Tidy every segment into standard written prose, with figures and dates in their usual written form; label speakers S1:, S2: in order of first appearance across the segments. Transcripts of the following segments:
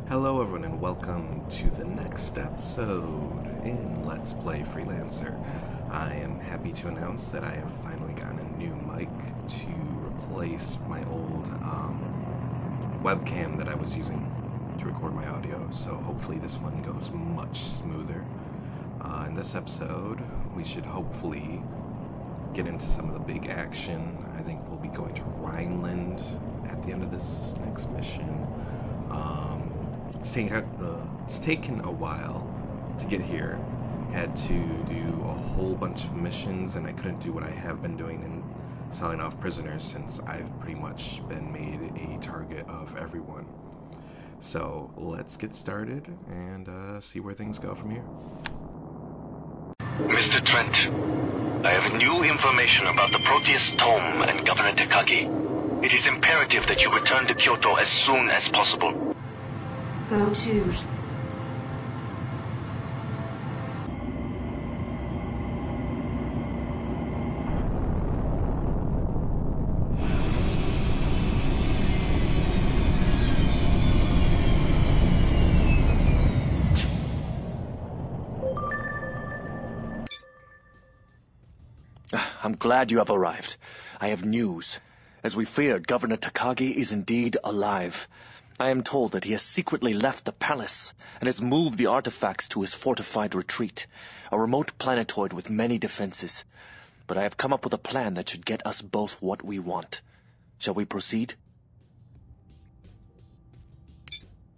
S1: Hello everyone and welcome to the next episode in Let's Play Freelancer. I am happy to announce that I have finally gotten a new mic to replace my old webcam that I was using to record my audio, so hopefully this one goes much smoother. In this episode, we should hopefully get into some of the big action. I think we'll be going to Rhineland at the end of this next mission. It's taken a while to get here. Had to do a whole bunch of missions, and I couldn't do what I have been doing in selling off prisoners since I've pretty much been made a target of everyone. So let's get started and see where things go from here.
S2: Mr. Trent, I have new information about the Proteus Tome and Governor Takagi. It is imperative that you return to Kyoto as soon as possible.
S3: Go to...
S2: I'm glad you have arrived. I have news. As we feared, Governor Takagi is indeed alive. I am told that he has secretly left the palace and has moved the artifacts to his fortified retreat, a remote planetoid with many defenses. But I have come up with a plan that should get us both what we want. Shall we proceed?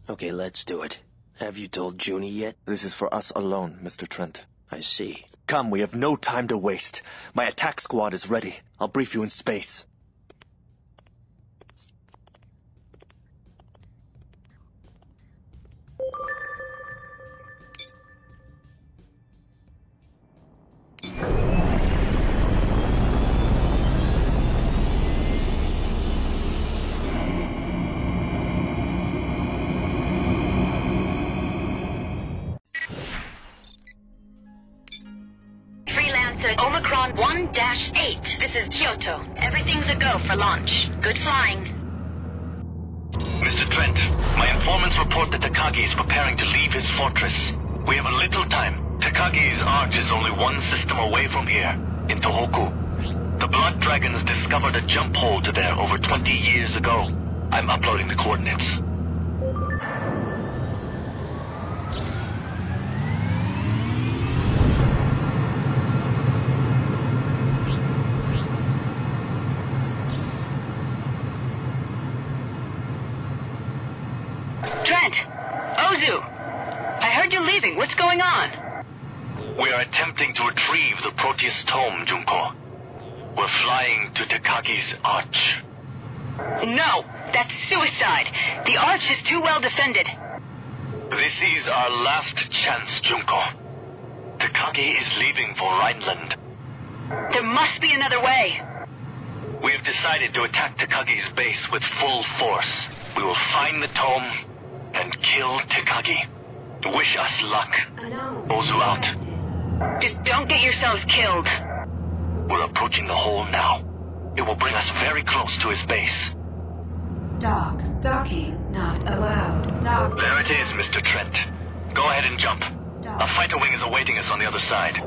S4: Okay, let's do it. Have you told Junie yet?
S2: This is for us alone, Mr. Trent.
S4: I see.
S2: Come, we have no time to waste. My attack squad is ready. I'll brief you in space.
S5: Freelancer Omicron 1-8. This is Kyoto. Everything's a go for launch. Good flying.
S2: Mr. Trent, my informants report that Takagi is preparing to leave his fortress. We have a little time. Takagi's arch is only one system away from here, in Tohoku. The Blood Dragons discovered a jump hole to there over 20 years ago. I'm uploading the coordinates.
S5: Trent! Ozu! I heard you're leaving. What's going on?
S2: We are attempting to retrieve the Proteus Tome, Junko. We're flying to Takagi's arch.
S5: No! That's suicide! The arch is too well defended.
S2: This is our last chance, Junko. Takagi is leaving for Rhineland.
S5: There must be another way.
S2: We have decided to attack Takagi's base with full force. We will find the tome and kill Takagi. Wish us luck. Ozu out.
S5: Just don't get yourselves killed.
S2: We're approaching the hole now. It will bring us very close to his base.
S3: Docking not allowed.
S2: There it is, Mr. Trent. Go ahead and jump. A fighter wing is awaiting us on the other side.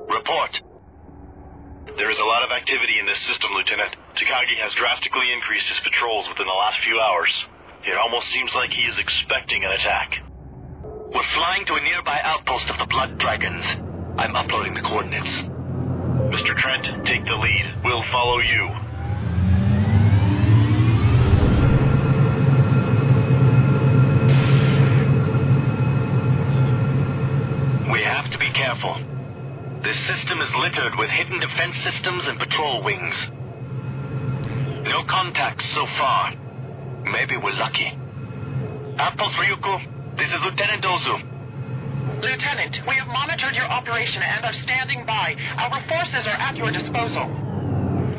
S2: Report.
S6: There is a lot of activity in this system, Lieutenant. Takagi has drastically increased his patrols within the last few hours. It almost seems like he is expecting an attack.
S2: We're flying to a nearby outpost of the Blood Dragons. I'm uploading the coordinates.
S6: Mr. Trent, take the lead. We'll follow you.
S2: We have to be careful. This system is littered with hidden defense systems and patrol wings. No contacts so far. Maybe we're lucky. Outpost Ryuko, this is Lieutenant Ozu.
S7: Lieutenant, we have monitored your operation and are standing by. Our forces are at your disposal.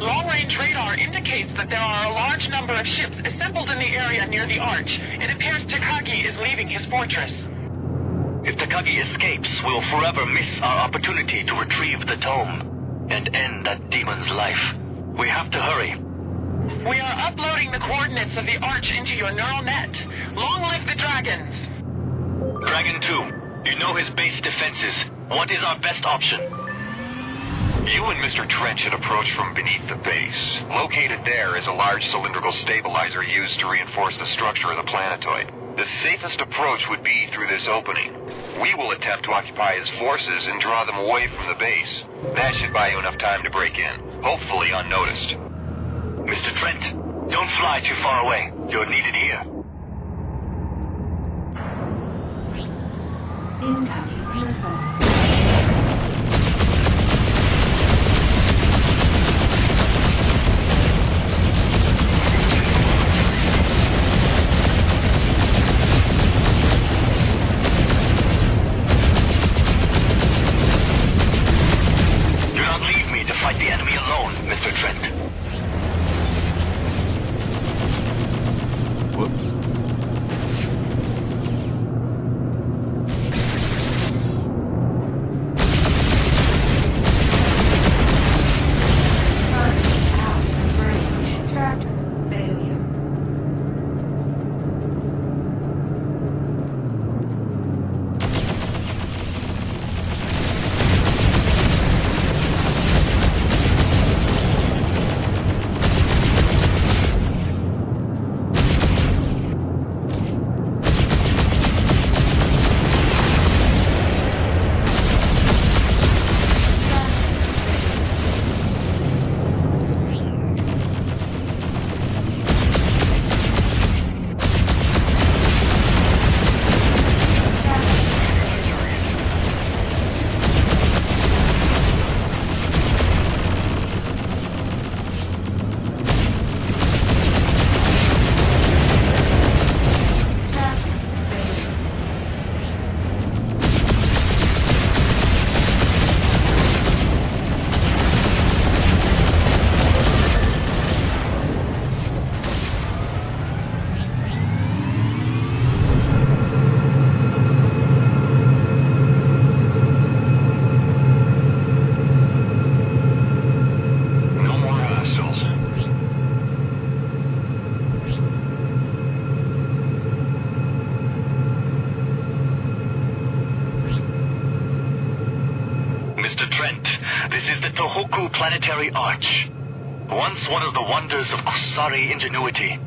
S7: Long-range radar indicates that there are a large number of ships assembled in the area near the Arch. It appears Takagi is leaving his fortress.
S6: If Takagi escapes, we'll forever miss our opportunity to retrieve the tome and end that demon's life. We have to hurry.
S7: We are uploading the coordinates of the Arch into your neural net. Long live the dragons!
S6: Dragon 2, you know his base defenses. What is our best option?
S8: You and Mr. Trent should approach from beneath the base. Located there is a large cylindrical stabilizer used to reinforce the structure of the planetoid. The safest approach would be through this opening. We will attempt to occupy his forces and draw them away from the base. That should buy you enough time to break in, hopefully unnoticed.
S6: Mr. Trent, don't fly too far away. You're needed here.
S3: Incoming missile.
S6: Do not leave me to fight the enemy alone, Mr. Trent.
S1: Whoops.
S3: Out of range. Tracker failure.
S8: No more hostiles.
S6: Mr. Trent, this is the Tohoku Planetary Arch. Once one of the wonders of Kusari ingenuity.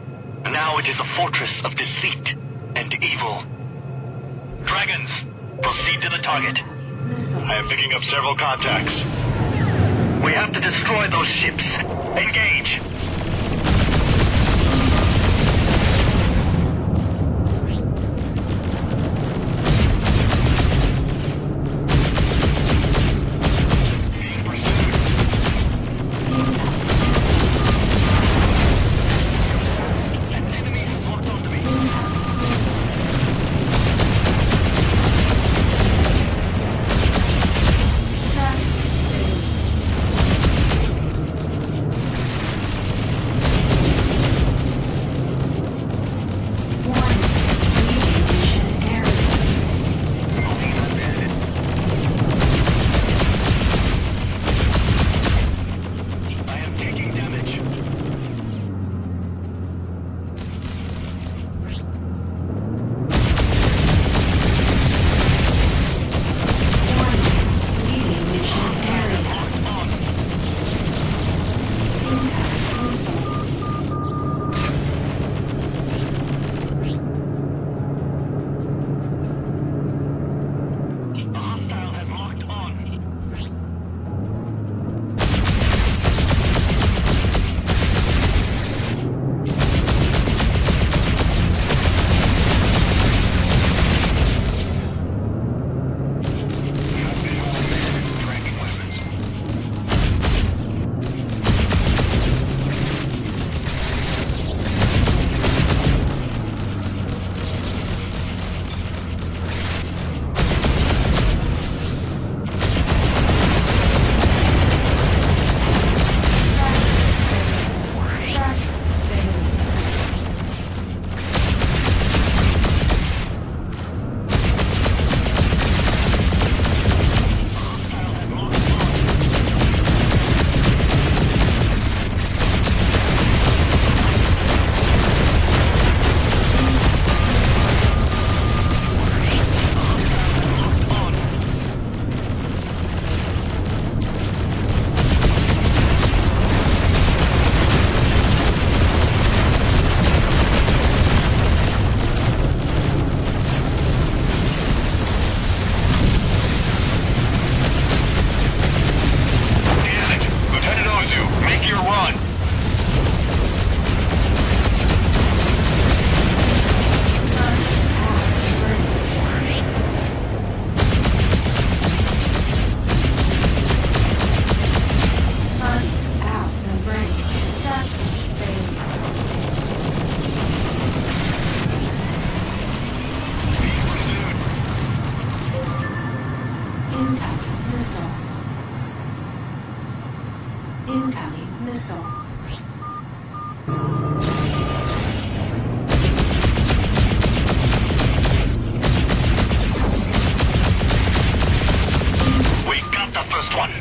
S6: Now it is a fortress of deceit and evil. Dragons, proceed to the target.
S3: Missile.
S6: I am picking up several contacts. We have to destroy those ships. Engage! Being pursued. An enemy has locked onto me.
S3: Incoming missile. Incoming missile.
S6: We got the first one.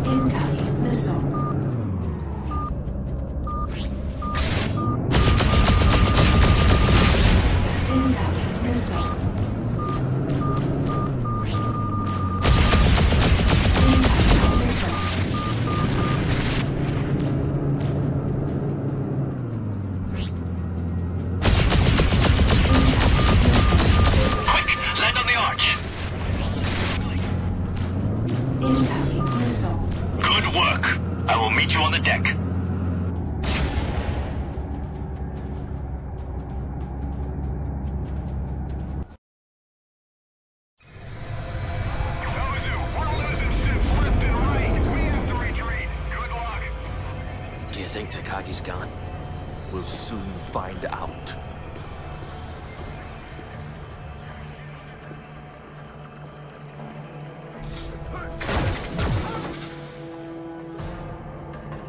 S3: Incoming missile. Incoming missile. Incoming missile.
S6: Quick, land on the arch.
S3: Incoming missile.
S6: Good work. I will meet you on the deck.
S4: Do you think Takagi's gone?
S2: We'll soon find out.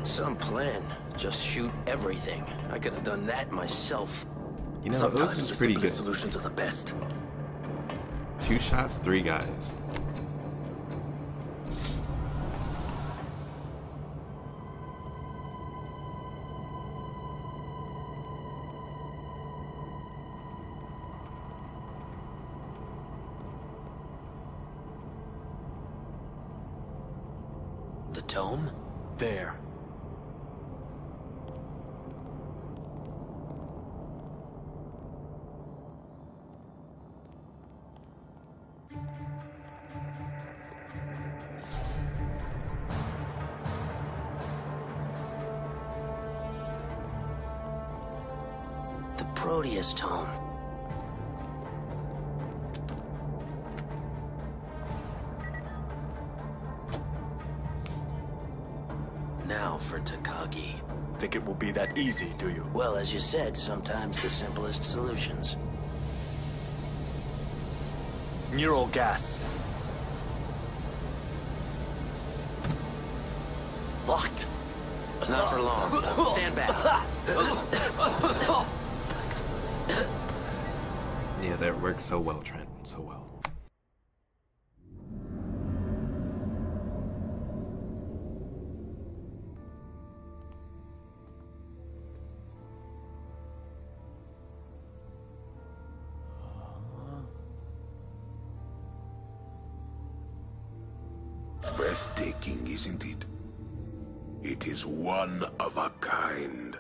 S4: Some plan. Just shoot everything. I could have done that myself.
S1: You know,
S4: Sometimes
S1: Oath
S4: the
S1: is pretty
S4: simplest
S1: good.
S4: solutions are the best.
S1: 2 shots, 3 guys.
S4: The tome?
S2: There.
S4: The Proteus tome. Now for Takagi.
S2: Think it will be that easy, do you?
S4: Well, as you said, sometimes the simplest solutions.
S2: Neural gas.
S4: Locked. Not for long. Stand back.
S1: Yeah, that works so well, Trent. So well.
S9: Breathtaking, isn't it? It is one of a kind.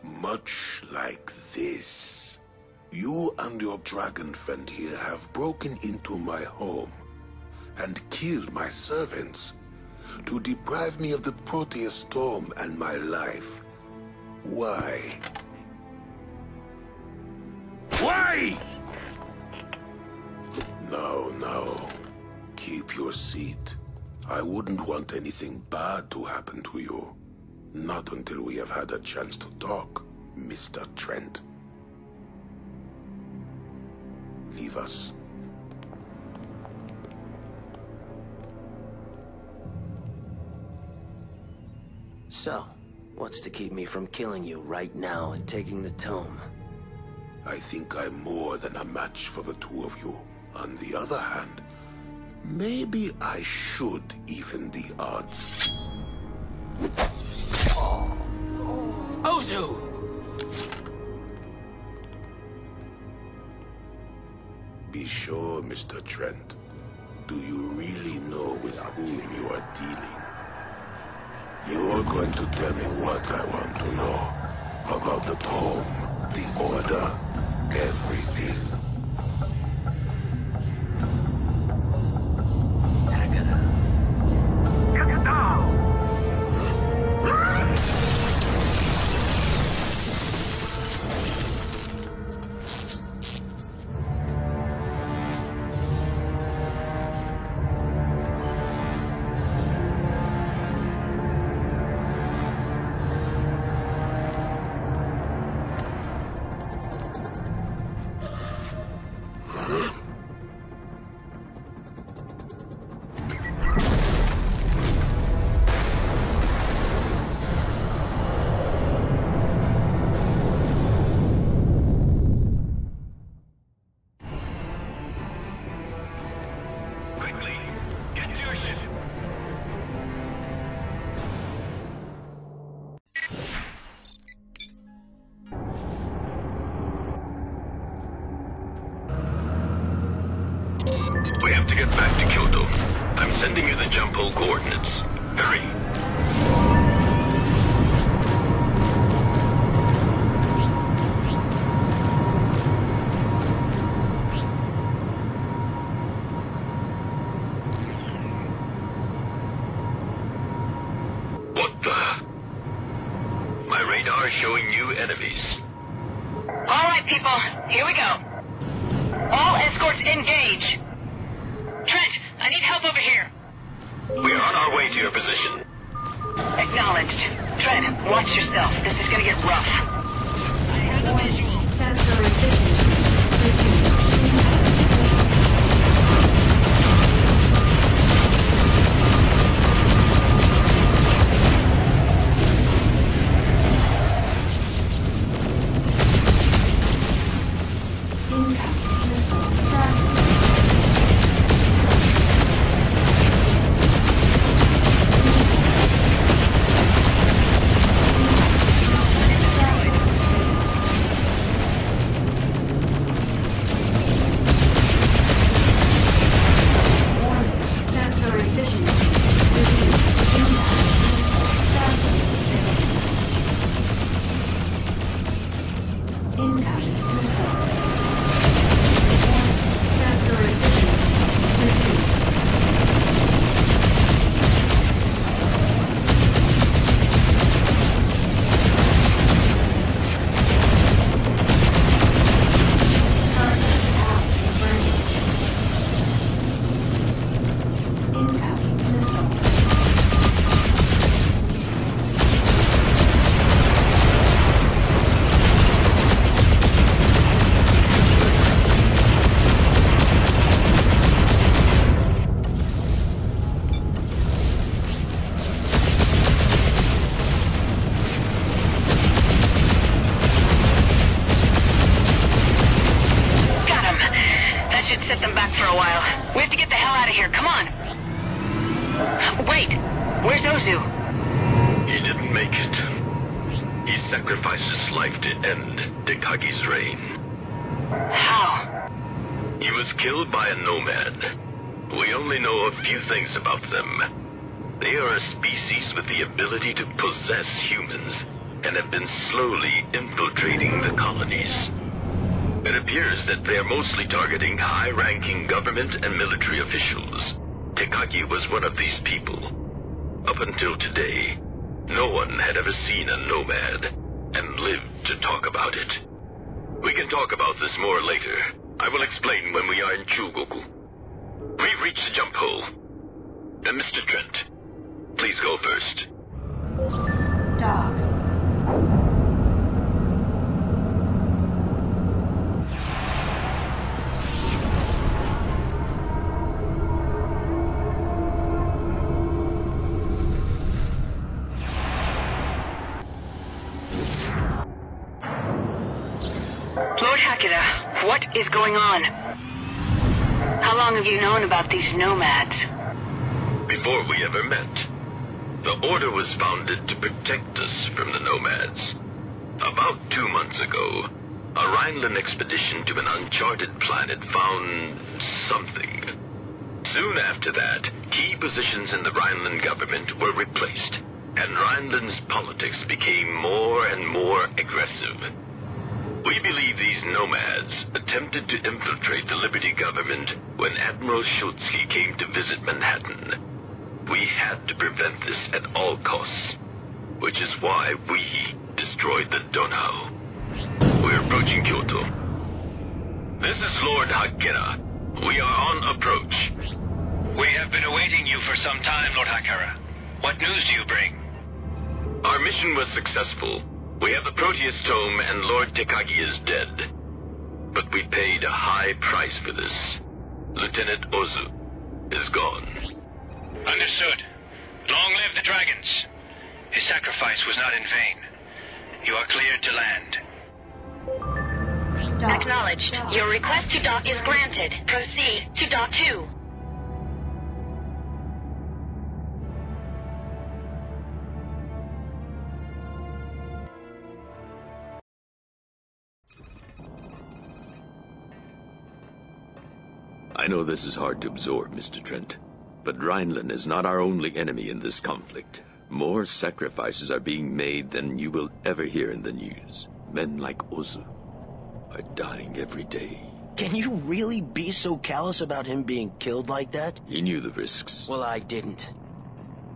S9: Much like this. You and your dragon friend here have broken into my home and killed my servants to deprive me of the Proteus tome and my life. Why? Why? No. Keep your seat. I wouldn't want anything bad to happen to you. Not until we have had a chance to talk, Mr. Trent. Leave us.
S4: So, what's to keep me from killing you right now and taking the tome?
S9: I think I'm more than a match for the two of you. On the other hand, maybe I should even the odds.
S4: Ozu!
S9: Be sure, Mr. Trent. Do you really know with whom you are dealing? You're going to tell me what I want to know. About the tome, the order, everything.
S8: We have to get back to Kyoto. I'm sending you the jump hole coordinates. Hurry. What the? My radar is showing new enemies.
S5: All right, people, here we go. All escorts engage. Trent, I need help over here.
S8: We are on our way to your position.
S5: Acknowledged. Trent, watch yourself. This is gonna get rough. I have the visual.
S3: Sensor efficiency reduced. Incoming missile fragment. Sensor efficiency reduced. Incoming missile fragment. Incoming missile. Sensor efficiency reduced. Target path range. Incoming missile.
S5: Got him. That should set them back for a while. We have to get the hell out of here. Come on. Wait. Where's Ozu?
S8: He didn't make it. He sacrificed his life to end Tekagi's reign.
S5: How?
S8: He was killed by a nomad. We only know a few things about them. They are a species with the ability to possess humans and have been slowly infiltrating the colonies. It appears that they are mostly targeting high-ranking government and military officials. Tekagi was one of these people. Up until today, no one had ever seen a nomad and lived to talk about it. We can talk about this more later. I will explain when we are in Chugoku. We've reached the jump hole. And Mr. Trent, please go first.
S3: Dock.
S5: Lord Hakeda, what is going on? How long have you known about these nomads?
S8: Before we ever met, the Order was founded to protect us from the nomads. About 2 months ago, a Rhineland expedition to an uncharted planet found something. Soon after that, key positions in the Rhineland government were replaced, and Rhineland's politics became more and more aggressive. We believe these nomads attempted to infiltrate the Liberty government when Admiral Schultzky came to visit Manhattan. We had to prevent this at all costs, which is why we destroyed the Donau. We're approaching Kyoto. This is Lord Hakera. We are on approach.
S6: We have been awaiting you for some time, Lord Hakera. What news do you bring?
S8: Our mission was successful. We have the Proteus Tome and Lord Tekagi is dead. But we paid a high price for this. Lieutenant Ozu is gone.
S6: Understood. Long live the dragons. His sacrifice was not in vain. You are cleared to land.
S3: Dock.
S5: Acknowledged. Your request to dock is granted. Proceed to dock 2.
S8: I
S10: I know this is hard to absorb, Mr. Trent, but Rhineland is not our only enemy in this conflict. More sacrifices are being made than you will ever hear in the news. Men like Ozu are dying every day.
S11: Can you really be so callous about him being killed like that?
S10: He knew the risks.
S11: Well, I didn't.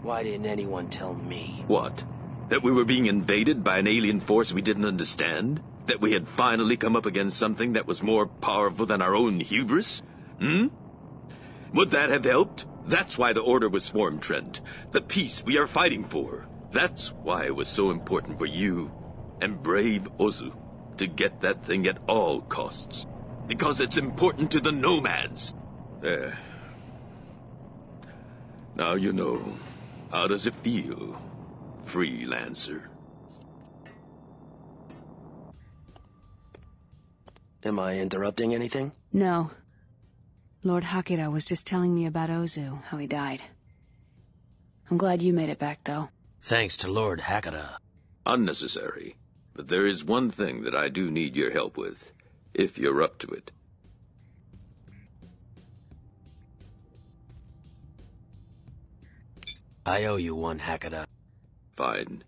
S11: Why didn't anyone tell me?
S10: What? That we were being invaded by an alien force we didn't understand? That we had finally come up against something that was more powerful than our own hubris? Would that have helped? That's why the Order was formed, Trent. The peace we are fighting for. That's why it was so important for you and brave Ozu to get that thing at all costs. Because it's important to the nomads. There. Now you know. How does it feel, Freelancer?
S11: Am I interrupting anything?
S12: No. Lord Hakira was just telling me about Ozu, how he died. I'm glad you made it back, though.
S11: Thanks to Lord Hakira.
S10: Unnecessary. But there is one thing that I do need your help with, if you're up to it.
S11: I owe you one, Hakira.
S10: Fine.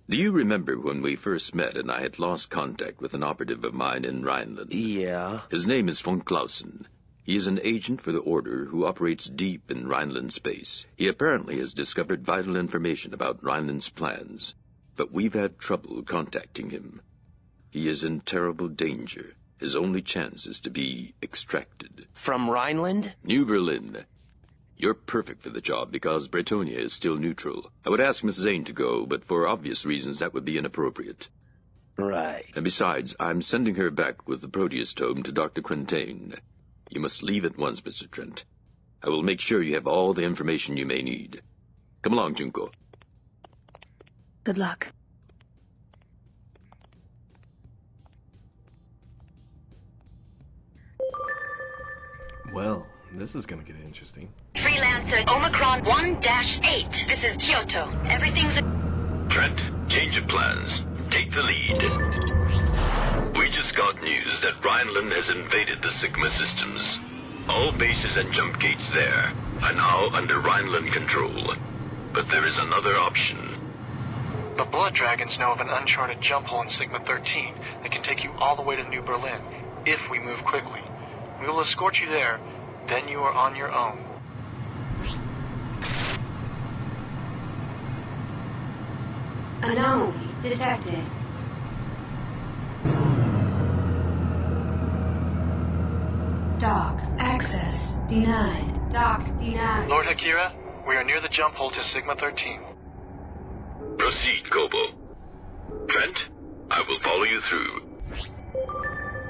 S10: Do you remember when we first met and I had lost contact with an operative of mine in Rhineland?
S11: Yeah.
S10: His name is von Clausen. He is an agent for the Order who operates deep in Rhineland space. He apparently has discovered vital information about Rhineland's plans, but we've had trouble contacting him. He is in terrible danger. His only chance is to be extracted.
S11: From Rhineland?
S10: New Berlin. You're perfect for the job because Bretonia is still neutral. I would ask Miss Zane to go, but for obvious reasons that would be inappropriate.
S11: Right.
S10: And besides, I'm sending her back with the Proteus tome to Dr. Quintain. You must leave at once, Mr. Trent. I will make sure you have all the information you may need. Come along, Junko.
S12: Good luck.
S1: Well, this is gonna get interesting.
S5: Freelancer Omicron 1-8. This is Kyoto. Everything's...
S8: Trent, change of plans. Take the lead. We just got news that Rhineland has invaded the Sigma systems. All bases and jump gates there are now under Rhineland control. But there is another option.
S13: The Blood Dragons know of an uncharted jump hole in Sigma 13 that can take you all the way to New Berlin, if we move quickly. We will escort you there, then you are on your own.
S3: Anomaly detected. Dock access denied. Dock denied.
S13: Lord Hakira, we are near the jump hole to Sigma 13.
S8: Proceed, Kobo. Trent, I will follow you through.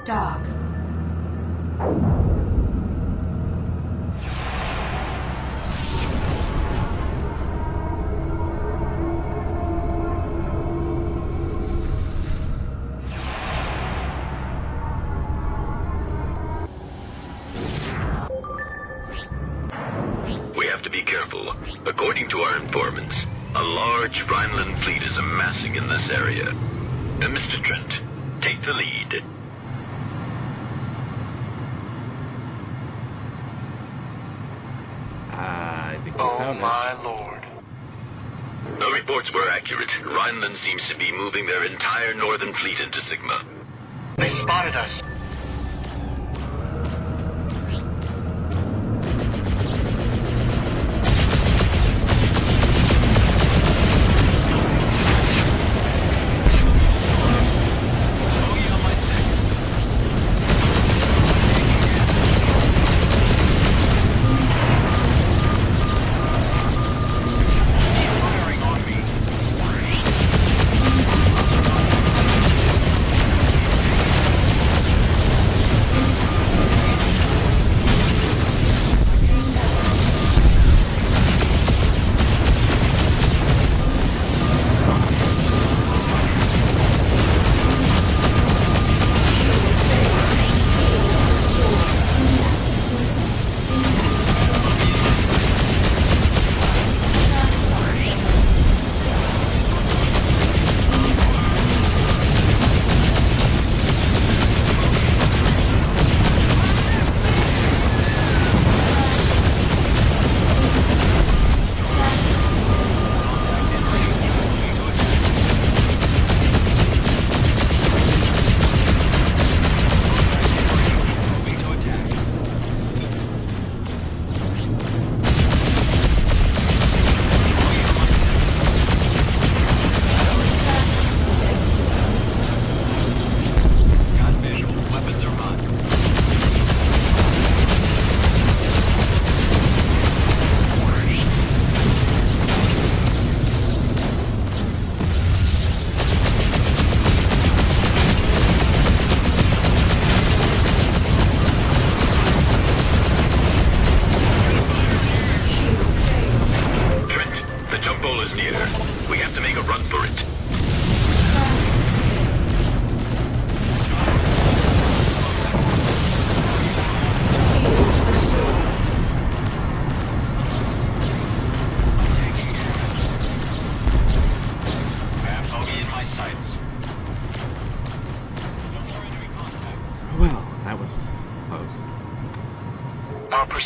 S3: Dock.
S8: We have to be careful. According to our informants, a large Rhineland fleet is amassing in this area. And Mr. Trent, take the lead.
S1: I think we
S13: Oh
S1: found
S13: my
S1: it.
S13: lord.
S8: The reports were accurate. Rhineland seems to be moving their entire northern fleet into Sigma.
S13: They spotted us.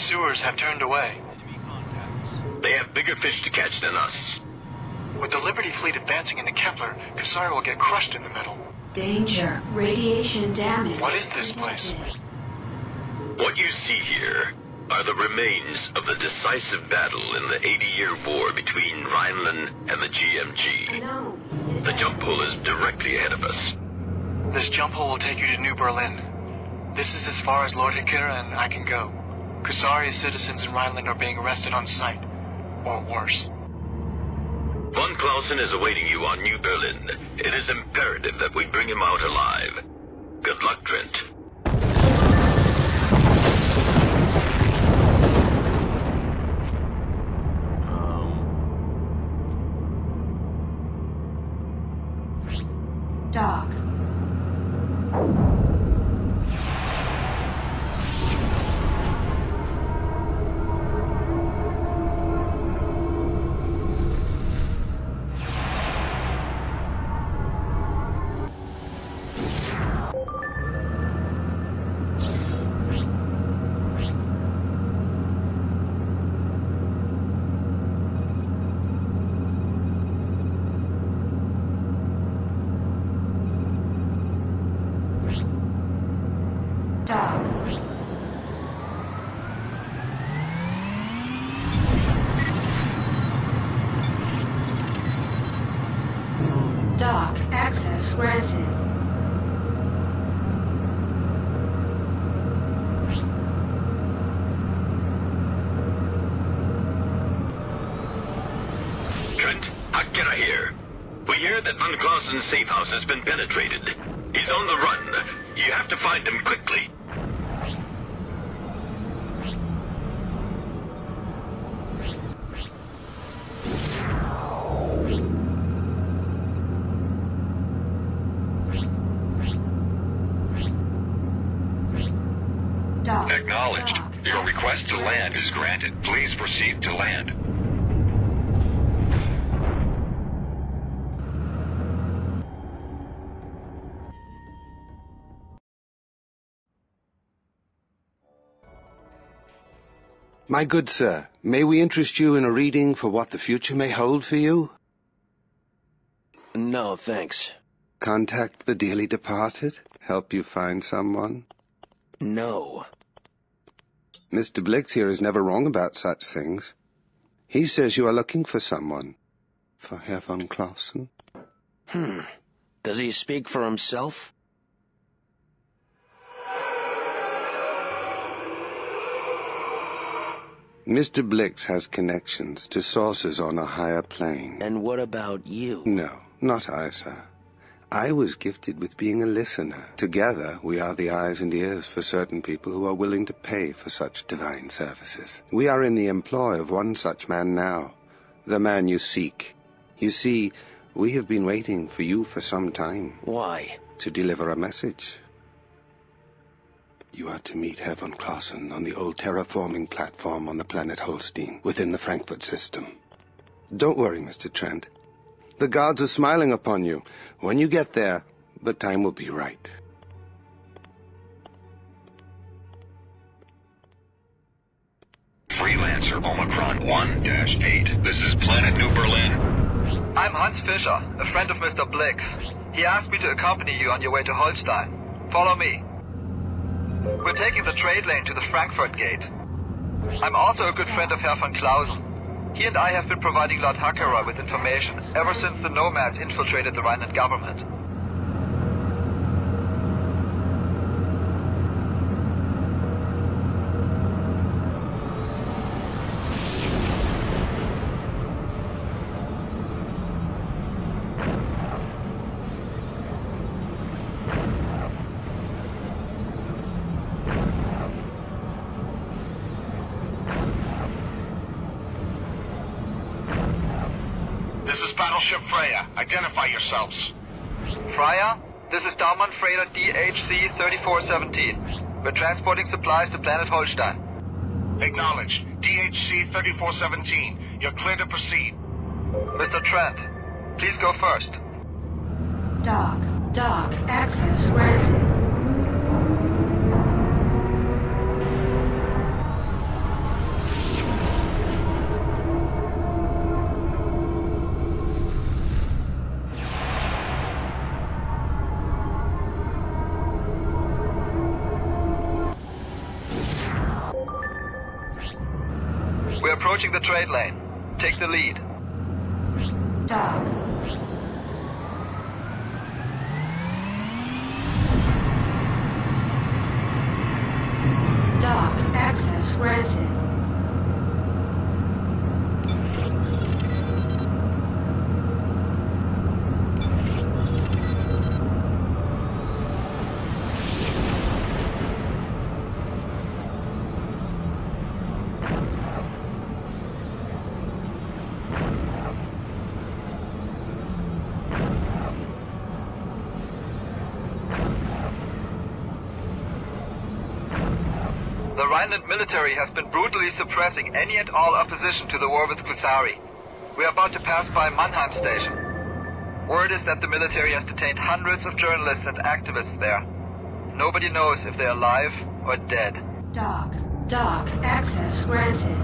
S13: sewers have turned away.
S8: They have bigger fish to catch than us.
S13: With the Liberty fleet advancing into Kepler, Kusari will get crushed in the middle.
S3: Danger. Radiation damage.
S13: What is this place?
S8: What you see here are the remains of the decisive battle in the 80-year war between Rhineland and the GMG.
S3: No.
S8: The jump hole is directly ahead of us.
S13: This jump hole will take you to New Berlin. This is as far as Lord Hikira and I can go. Kusari's citizens in Rhineland are being arrested on sight. Or worse.
S8: Von Clausen is awaiting you on New Berlin. It is imperative that we bring him out alive. Good luck, Trent.
S3: Doc. Dock. Access granted.
S8: Trent, Hikira here. We hear that Von Clausen's safe house has been penetrated. He's on the run. You have to find him quickly.
S6: Acknowledged. Your request to land is granted. Please proceed to land.
S14: My good sir, may we interest you in a reading for what the future may hold for you?
S11: No, thanks.
S14: Contact the dearly departed? Help you find someone?
S11: No.
S14: Mr. Blix here is never wrong about such things. He says you are looking for someone. For Herr von Clausen?
S11: Does he speak for himself?
S14: Mr. Blix has connections to sources on a higher plane.
S11: And what about you?
S14: No, not I, sir. I was gifted with being a listener. Together, we are the eyes and ears for certain people who are willing to pay for such divine services. We are in the employ of one such man now, the man you seek. You see, we have been waiting for you for some time.
S11: Why?
S14: To deliver a message. You are to meet Herr von Clausen on the old terraforming platform on the planet Holstein, within the Frankfurt system. Don't worry, Mr. Trent. The gods are smiling upon you. When you get there, the time will be right.
S6: Freelancer Omicron 1-8. This is Planet New Berlin.
S15: I'm Hans Fischer, a friend of Mr. Blix. He asked me to accompany you on your way to Holstein. Follow me. We're taking the trade lane to the Frankfurt Gate. I'm also a good friend of Herr von Clausen. He and I have been providing Lord Hikira with information ever since the nomads infiltrated the Rhineland government.
S6: Battleship Freya, identify yourselves.
S15: Freya, this is Daumann Freighter DHC 3417. We're transporting supplies to Planet Holstein.
S6: Acknowledged. DHC 3417. You're clear to proceed.
S15: Mr. Trent, please go first.
S3: Dock. Access granted.
S15: We're approaching the trade lane. Take the lead.
S3: Dock. Dock access granted.
S15: The Rhineland military has been brutally suppressing any and all opposition to the war with Kusari. We are about to pass by Mannheim Station. Word is that the military has detained hundreds of journalists and activists there. Nobody knows if they're alive or dead.
S3: Dock access granted.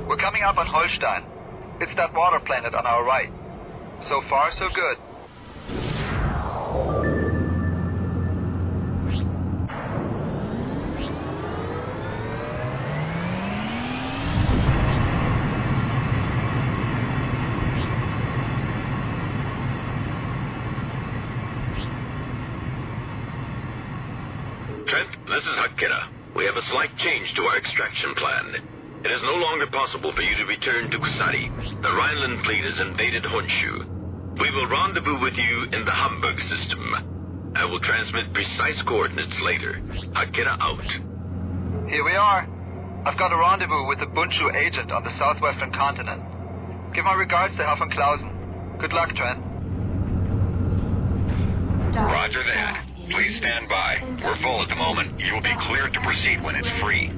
S15: We're coming up on Holstein. It's that water planet on our right. So far, so good.
S8: Trent, this is Hakira. We have a slight change to our extraction plan. It is no longer possible for you to return to Kusari. The Rhineland fleet has invaded Honshu. We will rendezvous with you in the Hamburg system. I will transmit precise coordinates later. Hakira out.
S15: Here we are. I've got a rendezvous with the Bundschu agent on the southwestern continent. Give my regards to Herr von Clausen. Good luck, Trent.
S8: Roger that. Please stand by. We're full at the moment. You will be cleared to proceed when it's free.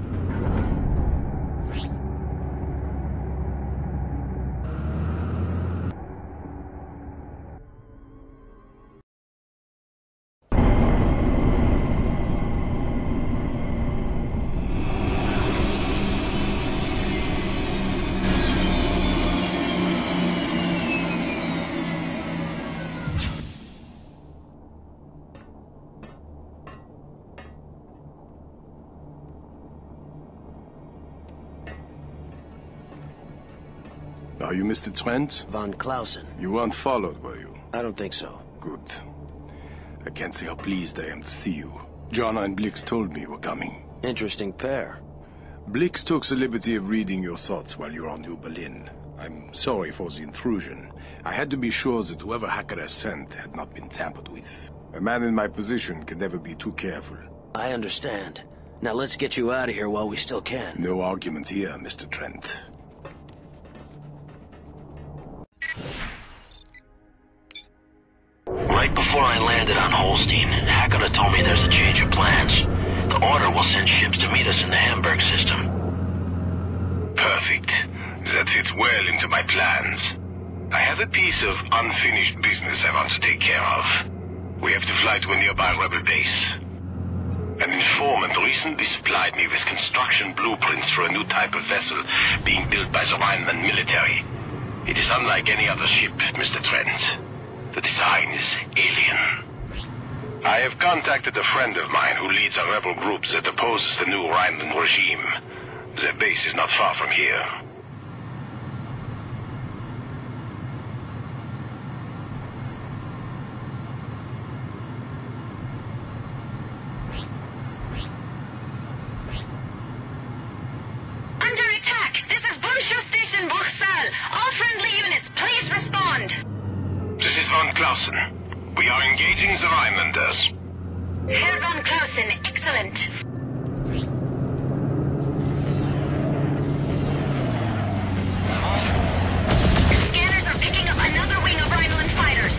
S16: Are you Mr. Trent?
S11: Von Clausen.
S16: You weren't followed, were you?
S11: I don't think so.
S16: Good. I can't say how pleased I am to see you. Jana and Blix told me you were coming.
S11: Interesting pair.
S16: Blix took the liberty of reading your thoughts while you were on New Berlin. I'm sorry for the intrusion. I had to be sure that whoever Hakira sent had not been tampered with. A man in my position can never be too careful.
S11: I understand. Now let's get you out of here while we still can.
S16: No argument here, Mr. Trent.
S6: Right before I landed on Holstein, Hakira told me there's a change of plans. The Order will send ships to meet us in the Hamburg system.
S9: Perfect. That fits well into my plans. I have a piece of unfinished business I want to take care of. We have to fly to a nearby rebel base. An informant recently supplied me with construction blueprints for a new type of vessel being built by the Rhineland military. It is unlike any other ship, Mr. Trent. The design is alien. I have contacted a friend of mine who leads a rebel group that opposes the new Rhineland regime. Their base is not far from here.
S5: Under attack! This is Bundschu Station Bruchsal. All friendly units, please respond.
S9: This is von Clausen. We are engaging the Rhinelanders.
S5: Herr von Clausen, excellent. Scanners are picking up another wing of Rhineland fighters.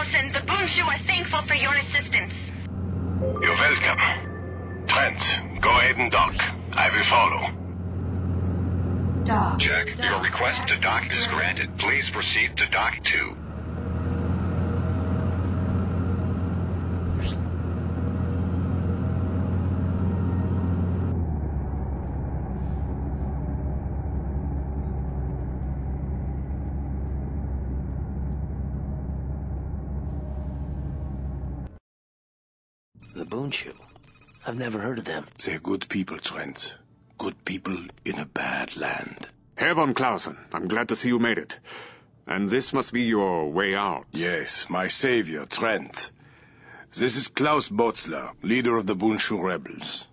S5: Clausen, the Boonshu are thankful for your assistance.
S8: You're welcome. Trent, go ahead and dock. I will follow.
S3: Dock.
S8: Check. Your request to dock is granted. Please proceed to dock 2.
S11: The Boonshu. I've never heard of them.
S16: They're good people, Trent. Good people in a bad land.
S17: Herr von Clausen, I'm glad to see you made it. And this must be your way out.
S16: Yes, my savior, Trent. This is Klaus Botzler, leader of the Boonshu rebels.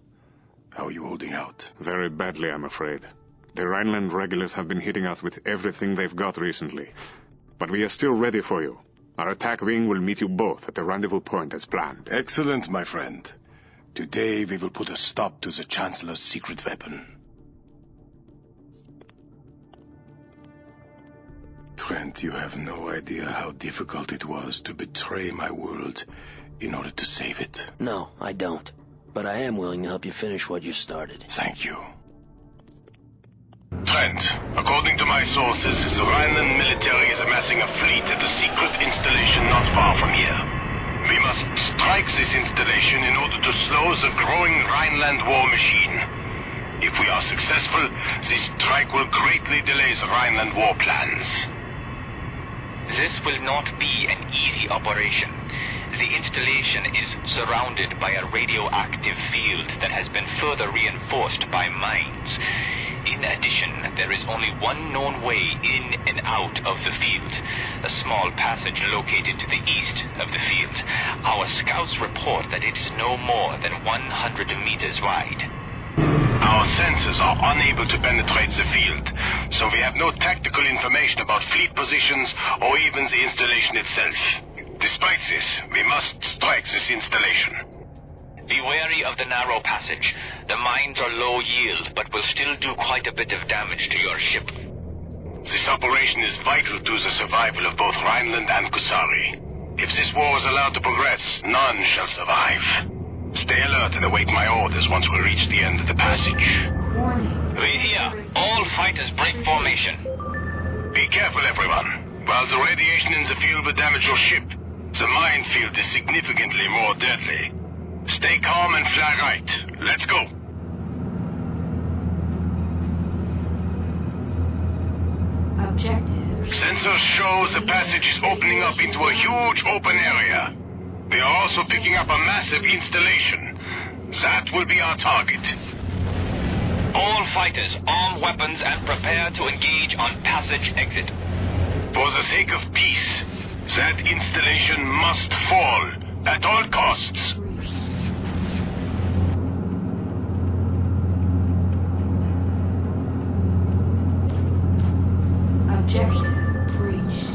S16: How are you holding out?
S17: Very badly, I'm afraid. The Rhineland regulars have been hitting us with everything they've got recently. But we are still ready for you. Our attack wing will meet you both at the rendezvous point as planned.
S16: Excellent, my friend. Today we will put a stop to the Chancellor's secret weapon. Trent, you have no idea how difficult it was to betray my world in order to save it.
S11: No, I don't. But I am willing to help you finish what you started.
S16: Thank you.
S8: Trent, according to my sources, the Rhineland military is amassing a fleet at a secret installation not far from here. We must strike this installation in order to slow the growing Rhineland war machine. If we are successful, this strike will greatly delay the Rhineland war plans.
S6: This will not be an easy operation. The installation is surrounded by a radioactive field that has been further reinforced by mines. In addition, there is only one known way in and out of the field, a small passage located to the east of the field. Our scouts report that it is no more than 100 meters wide.
S8: Our sensors are unable to penetrate the field, so we have no tactical information about fleet positions or even the installation itself. Despite this, we must strike this installation.
S6: Be wary of the narrow passage. The mines are low yield, but will still do quite a bit of damage to your ship.
S8: This operation is vital to the survival of both Rhineland and Kusari. If this war is allowed to progress, none shall survive. Stay alert and await my orders once we reach the end of the passage.
S3: Warning.
S6: We hear. All fighters break formation.
S8: Be careful, everyone. While the radiation in the field will damage your ship, the minefield is significantly more deadly. Stay calm and fly right. Let's go.
S3: Objective.
S8: Sensors show the passage is opening up into a huge open area. We are also picking up a massive installation. That will be our target.
S6: All fighters, arm weapons and prepare to engage on passage exit.
S8: For the sake of peace, that installation must fall at all costs.
S3: Objective reached.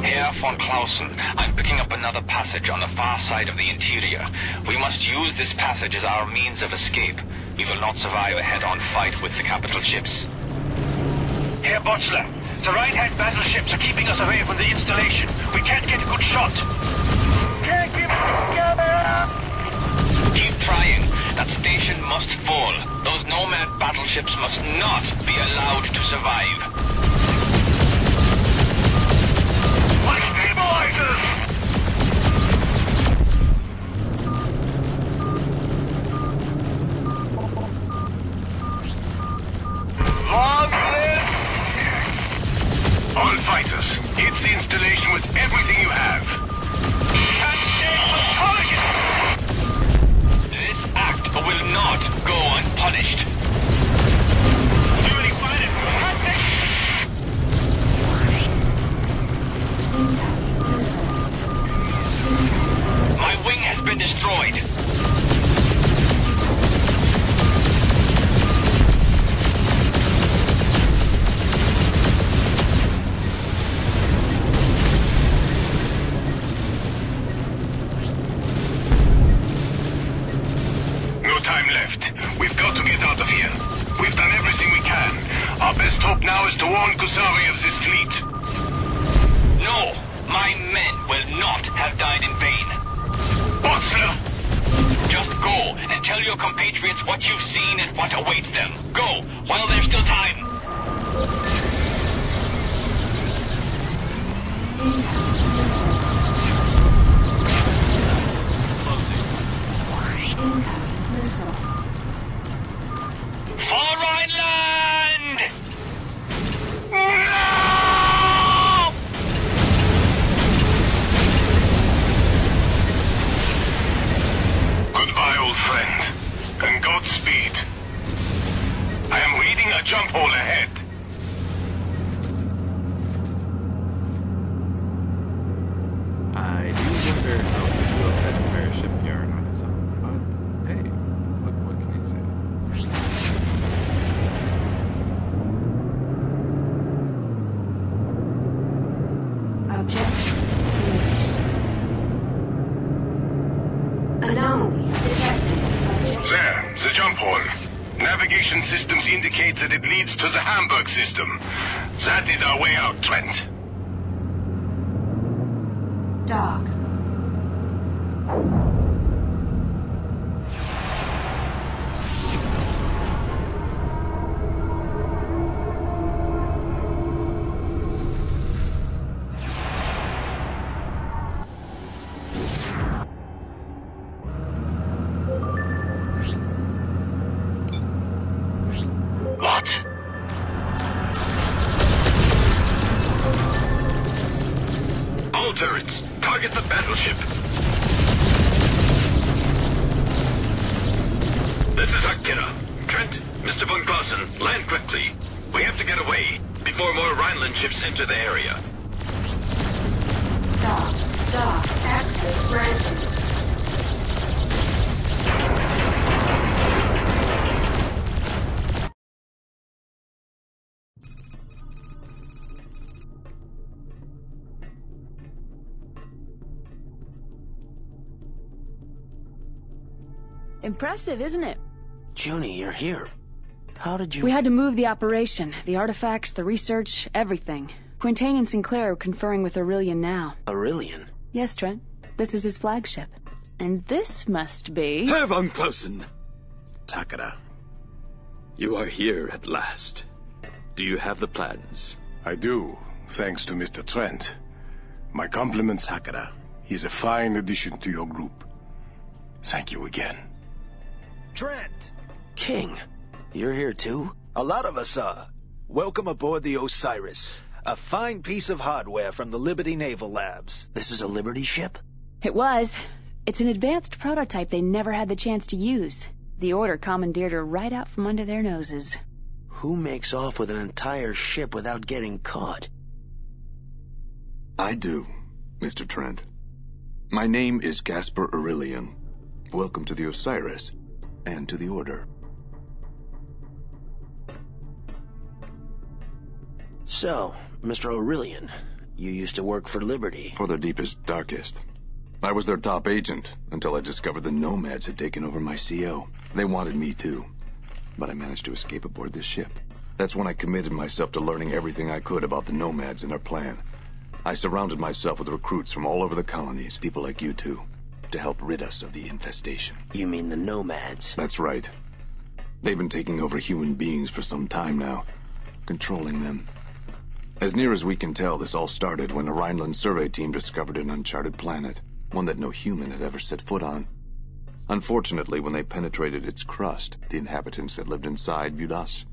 S6: Herr von Clausen, I'm picking up another passage on the far side of the interior. We must use this passage as our means of escape. We will not survive a head-on fight with the capital ships.
S18: Herr Botzler, the right-hand battleships are keeping us away from the installation. We can't get a good shot. Can't keep it together!
S6: Keep trying. That station must fall. Those nomad battleships must not be allowed to survive.
S18: My stabilizers! Long live!
S8: All fighters, hit the installation with everything you have.
S18: Can't take the target!
S6: This act will not go unpunished.
S18: Really find it.
S8: job now is to warn Kusari of this fleet.
S18: No, my men will not have died in vain.
S8: Botsler!
S18: Just go and tell your compatriots what you've seen and what awaits them. Go, while there's still time.
S3: Incoming missile.
S18: For Rhineland!
S8: No! Goodbye, old friend, and Godspeed. I am reading a jump hole ahead.
S1: I do wonder how he built that entire shipyard on his own, but hey, what can you say?
S3: Objective anomaly detected.
S8: There, the jump hole. Navigation systems indicate that it leads to the Hamburg system. That is our way out, Trent.
S3: Dock.
S8: What?
S18: All turrets, target the battleship. This is Akira. Trent, Mr. von Clausen, land quickly. We have to get away before more Rhineland ships enter the area.
S3: Dock. Access granted.
S12: Impressive, isn't it?
S11: Junie, you're here. How did you...
S12: We had to move the operation, the artifacts, the research, everything. Quintain and Sinclair are conferring with Aurelian now.
S11: Aurelian?
S12: Yes, Trent. This is his flagship. And this must be...
S10: Herr von Clausen!
S16: Takeda.
S10: You are here at last. Do you have the plans?
S16: I do, thanks to Mr. Trent. My compliments, Takeda. He's a fine addition to your group. Thank you again.
S11: Trent! King, you're here too?
S19: A lot of us are. Welcome aboard the Osiris. A fine piece of hardware from the Liberty Naval Labs.
S11: This is a Liberty ship?
S12: It was. It's an advanced prototype they never had the chance to use. The Order commandeered her right out from under their noses.
S11: Who makes off with an entire ship without getting caught?
S20: I do, Mr. Trent. My name is Gaspar Aurelian. Welcome to the Osiris, and to the Order.
S11: So, Mr. Aurelian, you used to work for Liberty.
S20: For their deepest, darkest. I was their top agent, until I discovered the Nomads had taken over my CO. They wanted me too, but I managed to escape aboard this ship. That's when I committed myself to learning everything I could about the Nomads and their plan. I surrounded myself with recruits from all over the colonies, people like you two, to help rid us of the infestation.
S11: You mean the Nomads?
S20: That's right. They've been taking over human beings for some time now, controlling them. As near as we can tell, this all started when a Rhineland survey team discovered an uncharted planet, one that no human had ever set foot on. Unfortunately, when they penetrated its crust, the inhabitants that lived inside viewed us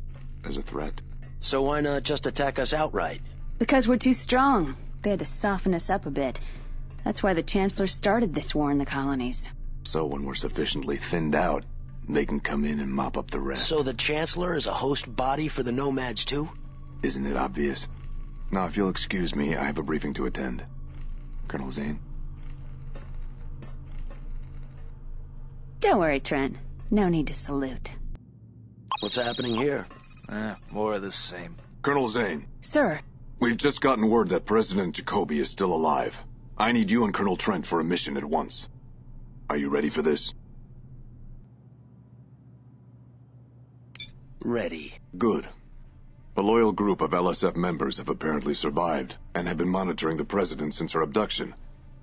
S20: as a threat.
S11: So why not just attack us outright?
S12: Because we're too strong. They had to soften us up a bit. That's why the Chancellor started this war in the colonies.
S20: So when we're sufficiently thinned out, they can come in and mop up the rest.
S11: So the Chancellor is a host body for the Nomads too?
S20: Isn't it obvious? Now, if you'll excuse me, I have a briefing to attend. Colonel Zane?
S12: Don't worry, Trent. No need to salute.
S11: What's happening here?
S19: More of the same.
S20: Colonel Zane.
S12: Sir.
S20: We've just gotten word that President Jacoby is still alive. I need you and Colonel Trent for a mission at once. Are you ready for this?
S11: Ready.
S20: Good. A loyal group of LSF members have apparently survived and have been monitoring the President since her abduction.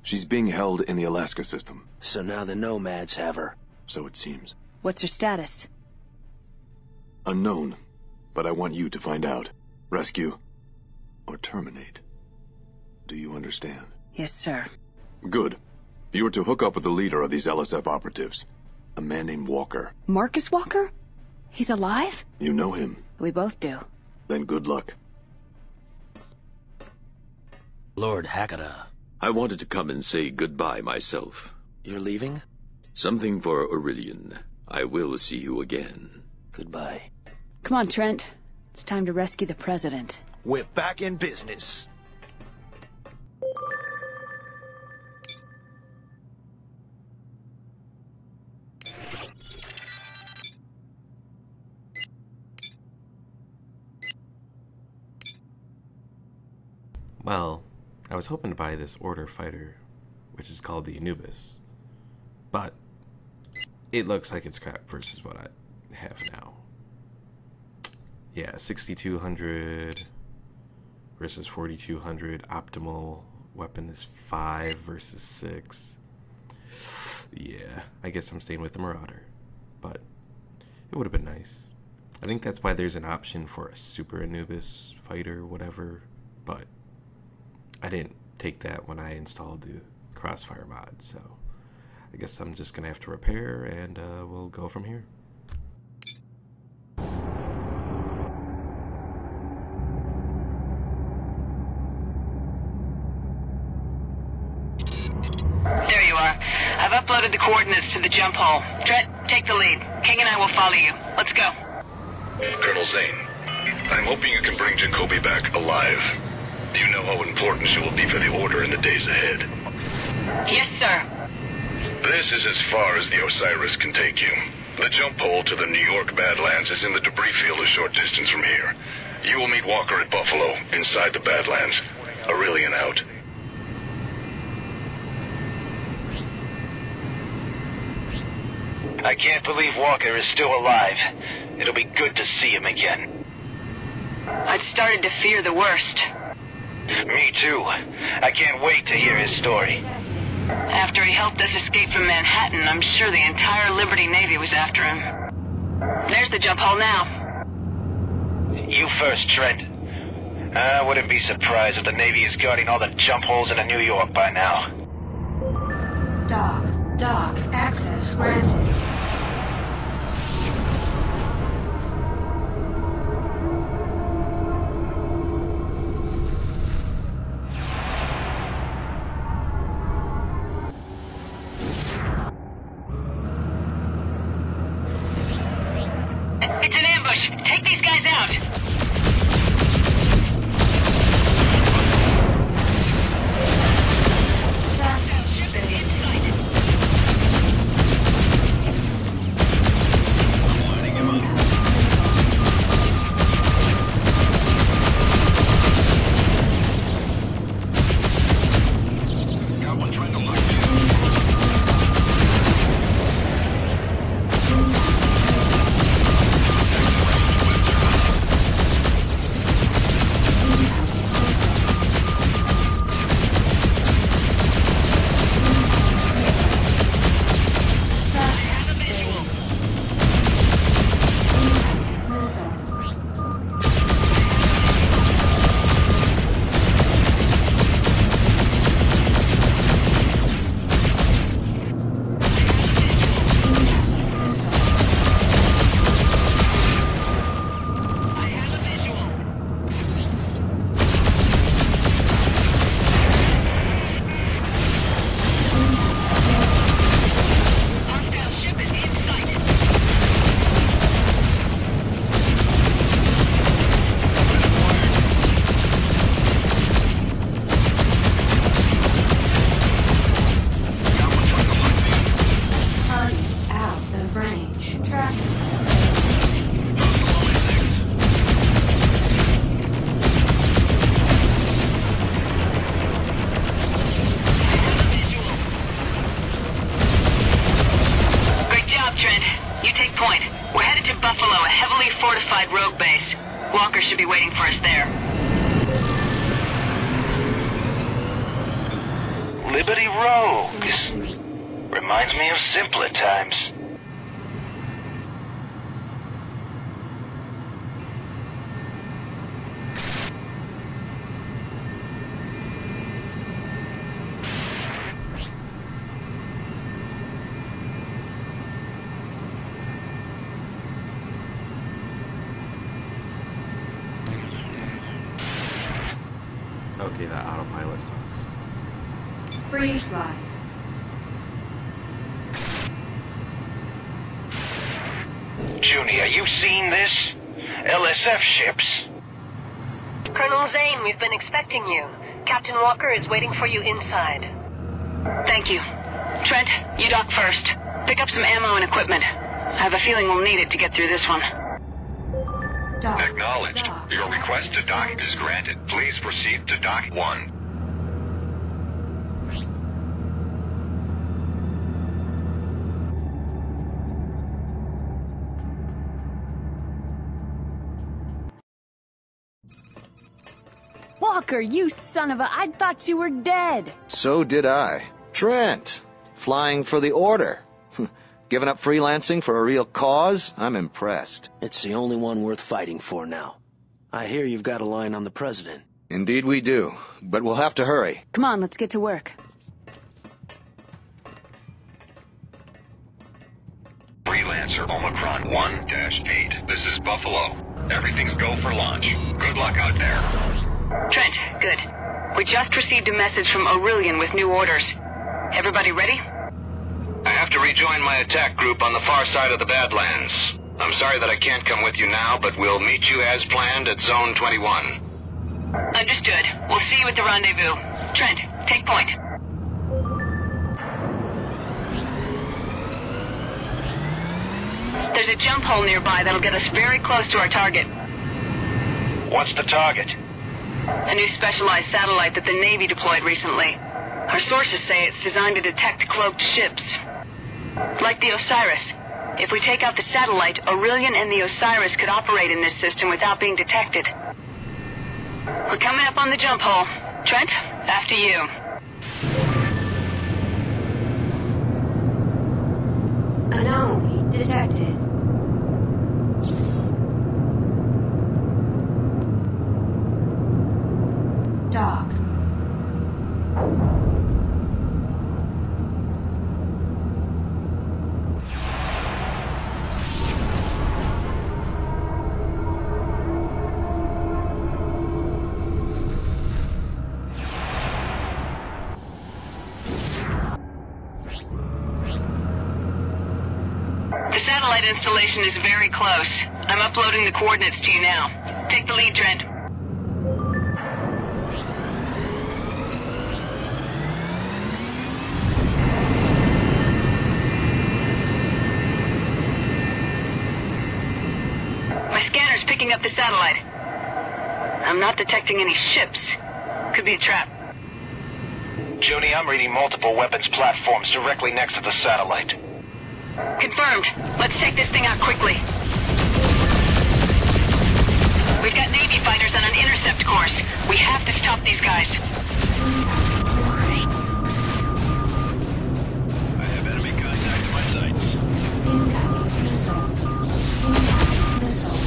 S20: She's being held in the Alaska system.
S11: So now the nomads have her.
S20: So it seems.
S12: What's her status?
S20: Unknown, but I want you to find out. Rescue or terminate. Do you understand?
S12: Yes, sir.
S20: Good. You are to hook up with the leader of these LSF operatives, a man named Walker.
S12: Marcus Walker? He's alive?
S20: You know him.
S12: We both do.
S20: Then good luck.
S11: Lord Hakata.
S10: I wanted to come and say goodbye myself.
S11: You're leaving?
S10: Something for Aurelian. I will see you again.
S11: Goodbye.
S12: Come on, Trent. It's time to rescue the President.
S19: We're back in business.
S1: Well, I was hoping to buy this Order fighter, which is called the Anubis, but it looks like it's crap versus what I have now. Yeah, 6,200 versus 4,200. Optimal weapon is 5 versus 6. Yeah, I guess I'm staying with the Marauder, but it would have been nice. I think that's why there's an option for a Super Anubis fighter, whatever, but I didn't take that when I installed the Crossfire mod, so I guess I'm just gonna have to repair and we'll go from here.
S5: There you are. I've uploaded the coordinates to the jump hole. Trent, take the lead. King and I will follow you. Let's go.
S8: Colonel Zane, I'm hoping you can bring Jacoby back alive. Do you know how important she will be for the Order in the days ahead?
S5: Yes, sir.
S8: This is as far as the Osiris can take you. The jump hole to the New York Badlands is in the debris field a short distance from here. You will meet Walker at Buffalo, inside the Badlands. Aurelian out.
S18: I can't believe Walker is still alive. It'll be good to see him again.
S5: I'd started to fear the worst.
S18: Me too. I can't wait to hear his story.
S5: After he helped us escape from Manhattan, I'm sure the entire Liberty Navy was after him. There's the jump hole now.
S18: You first, Trent. I wouldn't be surprised if the Navy is guarding all the jump holes into New York by now.
S3: Dock, access granted.
S5: It's an ambush! Take these guys out! Great job, Trent. You take point. We're headed to Buffalo, a heavily fortified rogue base. Walker should be waiting for us there.
S18: Liberty Rogues. Reminds me of simpler times.
S1: Okay, that autopilot sucks.
S3: Free flight.
S18: Junie, are you seeing this? LSF ships.
S5: Colonel Zane, we've been expecting you. Captain Walker is waiting for you inside. Thank you. Trent, you dock first. Pick up some ammo and equipment. I have a feeling we'll need it to get through this one.
S8: Acknowledged. Your request to dock is granted. Please proceed to dock 1.
S12: Walker, you son of a... I thought you were dead.
S19: So did I. Trent, flying for the Order. Giving up freelancing for a real cause? I'm impressed.
S11: It's the only one worth fighting for now. I hear you've got a line on the President.
S19: Indeed we do, but we'll have to hurry.
S12: Come on, let's get to work.
S8: Freelancer Omicron 1-8. This is Buffalo. Everything's go for launch. Good luck out there.
S5: Trent, good. We just received a message from Aurelian with new orders. Everybody ready?
S8: I have to rejoin my attack group on the far side of the Badlands. I'm sorry that I can't come with you now, but we'll meet you as planned at Zone 21.
S5: Understood. We'll see you at the rendezvous. Trent, take point. There's a jump hole nearby that'll get us very close to our target.
S18: What's the target?
S5: A new specialized satellite that the Navy deployed recently. Our sources say it's designed to detect cloaked ships. Like the Osiris. If we take out the satellite, Aurelian and the Osiris could operate in this system without being detected. We're coming up on the jump hole. Trent, after you.
S3: Anomaly detected. Dock.
S5: The satellite installation is very close. I'm uploading the coordinates to you now. Take the lead, Trent. My scanner's picking up the satellite. I'm not detecting any ships. Could be a trap.
S18: Junie, I'm reading multiple weapons platforms directly next to the satellite.
S5: Confirmed. Let's take this thing out quickly. We've got Navy fighters on an intercept course. We have to stop these guys.
S18: I have enemy contact in my sights.
S3: Incoming missile. Incoming missile.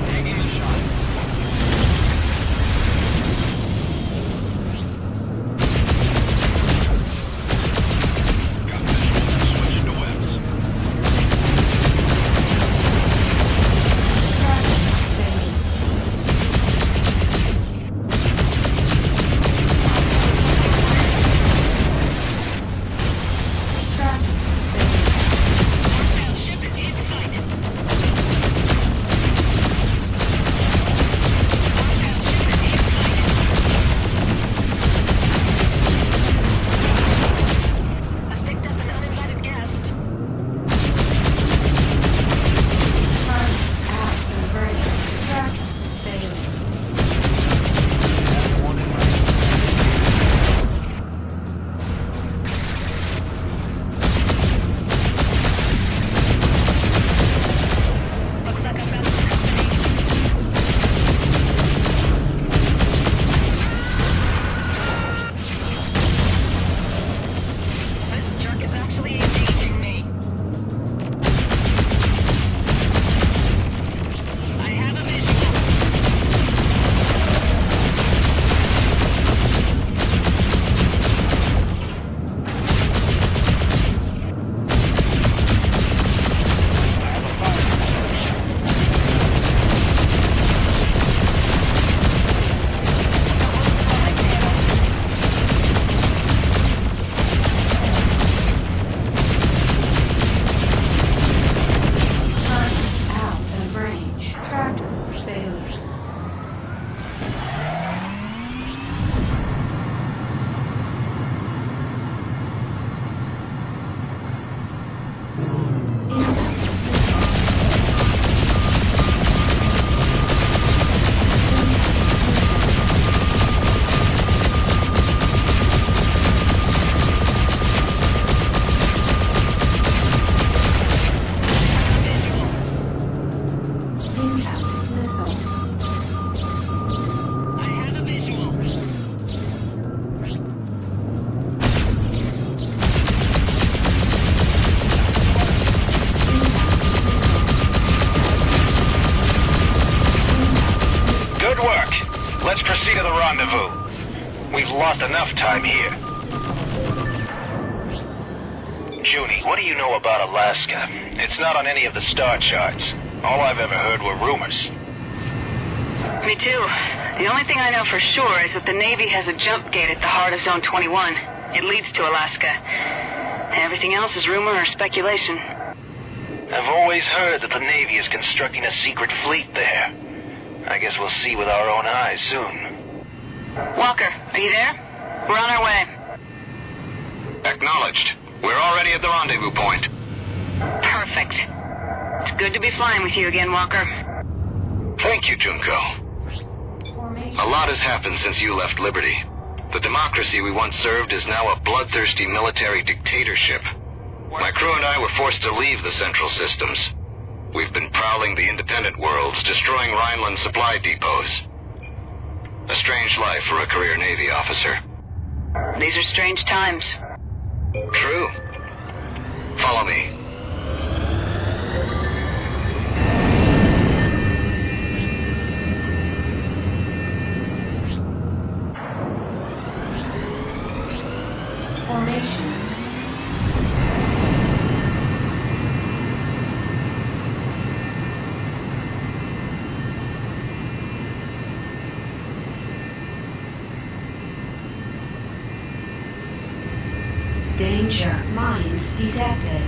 S18: Taking the shot. Got visual. Switch to webs. rendezvous. We've lost enough time here. Junie, what do you know about Alaska? It's not on any of the star charts. All I've ever heard were rumors.
S5: Me too. The only thing I know for sure is that the Navy has a jump gate at the heart of Zone 21. It leads to Alaska. Everything else is rumor or speculation.
S18: I've always heard that the Navy is constructing a secret fleet there. I guess we'll see with our own eyes soon.
S5: Walker, are you there? We're on our way.
S8: Acknowledged. We're already at the rendezvous point.
S5: Perfect. It's good to be flying with you again, Walker.
S8: Thank you, Junko. A lot has happened since you left Liberty. The democracy we once served is now a bloodthirsty military dictatorship. My crew and I were forced to leave the central systems. We've been prowling the independent worlds, destroying Rhineland supply depots. A strange life for a career Navy officer.
S5: These are strange times.
S8: True. Follow me.
S3: Formation. Danger. Mines detected.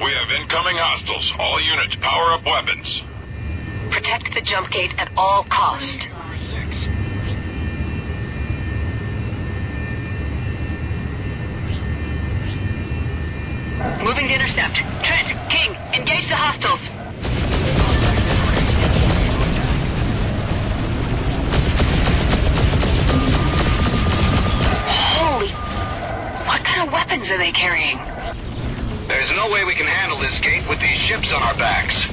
S8: We have incoming hostiles. All units, power up weapons.
S5: Protect the jump gate at all cost. Moving to intercept. Trent, King, engage the hostiles. Holy... What kind of weapons are they carrying?
S8: There's no way we can handle this gate with these ships on our backs.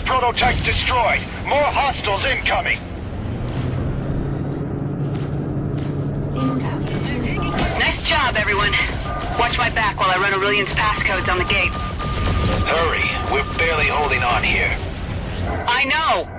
S18: Prototype destroyed. More hostiles incoming.
S5: Nice job, everyone. Watch my back while I run Aurelian's passcodes on the gate.
S18: Hurry. We're barely holding on here.
S5: I know.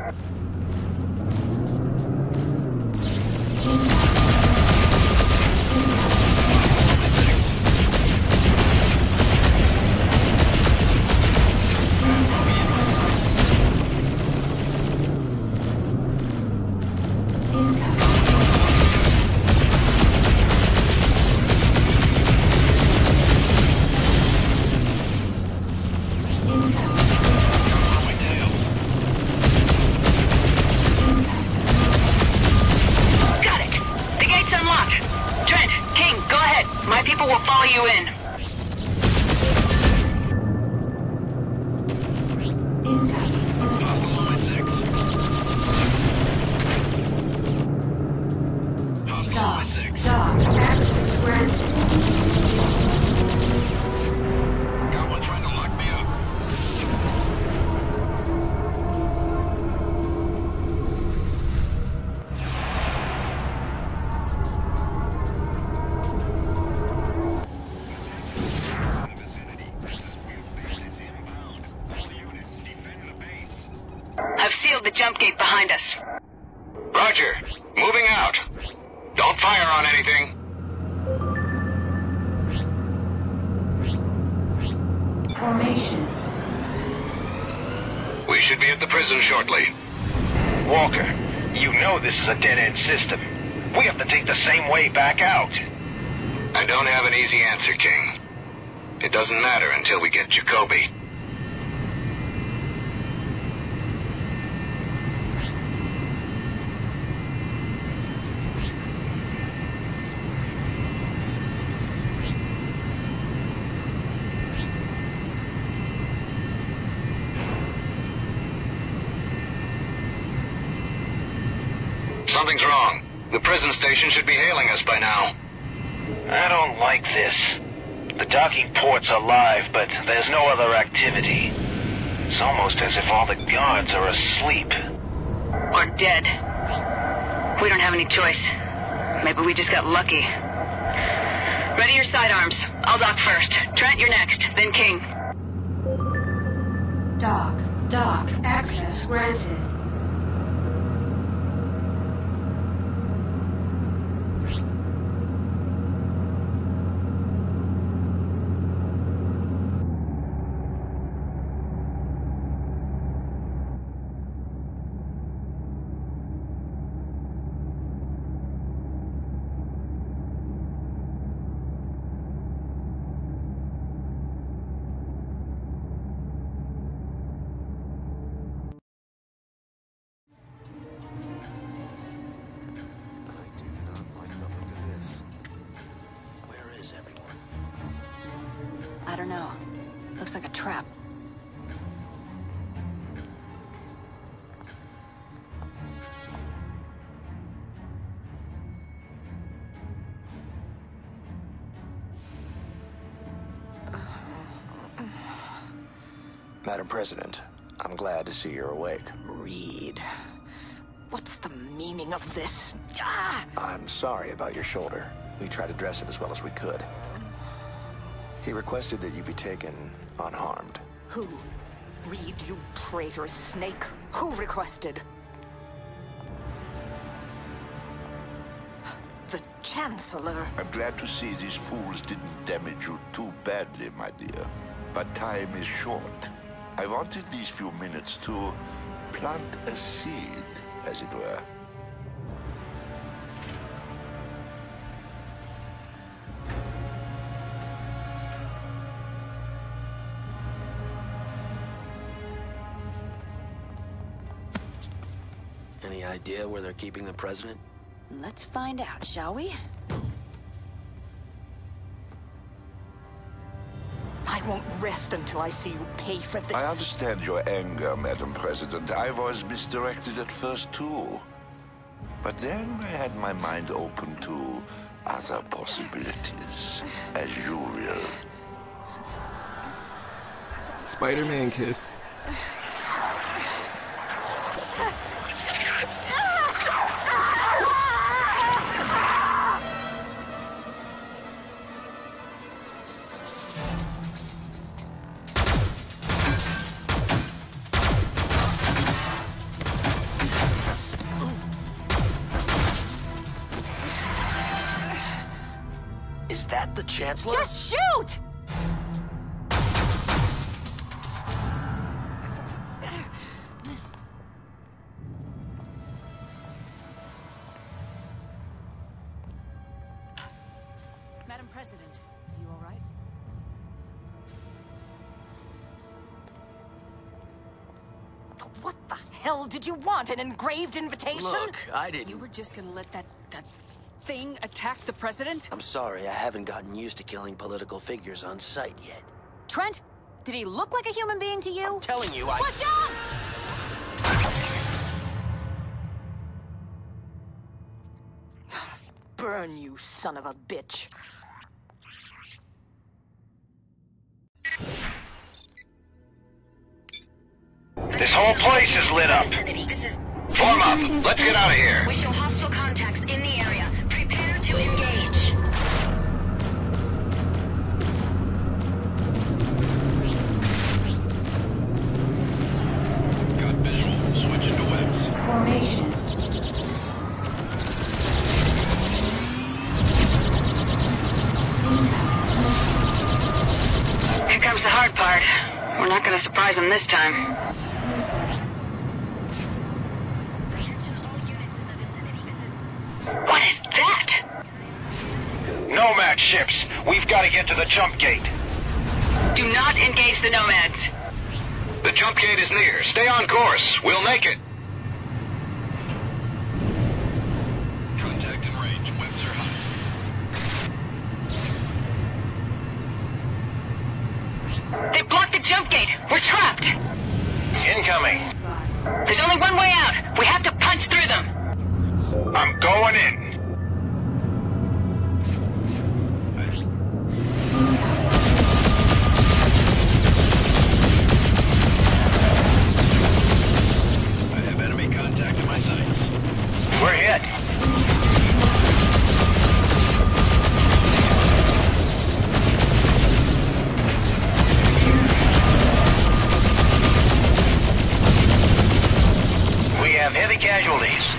S5: I've sealed the jump gate behind us.
S8: Roger. Moving out. Don't fire on anything.
S3: Formation.
S8: We should be at the prison shortly.
S18: Walker, you know this is a dead-end system. We have to take the same way back out.
S8: I don't have an easy answer, King. It doesn't matter until we get Jacoby. Something's wrong. The prison station should be hailing us by now.
S18: I don't like this. The docking port's alive, but there's no other activity. It's almost as if all the guards are asleep.
S5: Or dead. We don't have any choice. Maybe we just got lucky. Ready your sidearms. I'll dock first. Trent, you're next. Then King.
S3: Dock. Access granted.
S12: I don't know. Looks like a trap.
S4: Madam President, I'm glad to see you're awake.
S21: Reed. What's the meaning of this?
S4: I'm sorry about your shoulder. We tried to dress it as well as we could. He requested that you be taken unharmed.
S21: Who? Reed, you traitorous snake. Who requested? The Chancellor.
S9: I'm glad to see these fools didn't damage you too badly, my dear. But time is short. I wanted these few minutes to plant a seed, as it were.
S4: Any idea where they're keeping the president?
S12: Let's find out, shall we?
S21: I won't rest until I see you pay for this.
S9: I understand your anger, Madam President. I was misdirected at first, too. But then I had my mind open to other possibilities, as you will.
S1: Spider-Man kiss.
S4: Is that the Chancellor?
S21: Just shoot!
S12: Madam President, you all right?
S21: What the hell did you want? An engraved invitation?
S4: Look, I didn't...
S12: You were just gonna let that thing attack the president?
S4: I'm sorry, I haven't gotten used to killing political figures on sight yet.
S12: Trent, did he look like a human being to you?
S4: I'm telling you, I...
S12: Watch out!
S21: Burn, you son of a bitch.
S18: This whole place is lit up.
S8: Form up. Let's get out of here.
S5: We show hostile contacts in the area. Prepare to engage.
S8: Got visual. Switch
S5: one this time. What is that?
S18: Nomad ships. We've got to get to the jump gate.
S5: Do not engage the nomads.
S8: The jump gate is near. Stay on course. We'll make it. Contact in range. Webs are hot.
S5: They blocked the jump gate. We're trapped.
S18: Incoming.
S5: There's only one way out. We have to punch through them.
S18: I'm going in.
S8: I have enemy contact in my sights.
S18: We're hit. We have heavy casualties.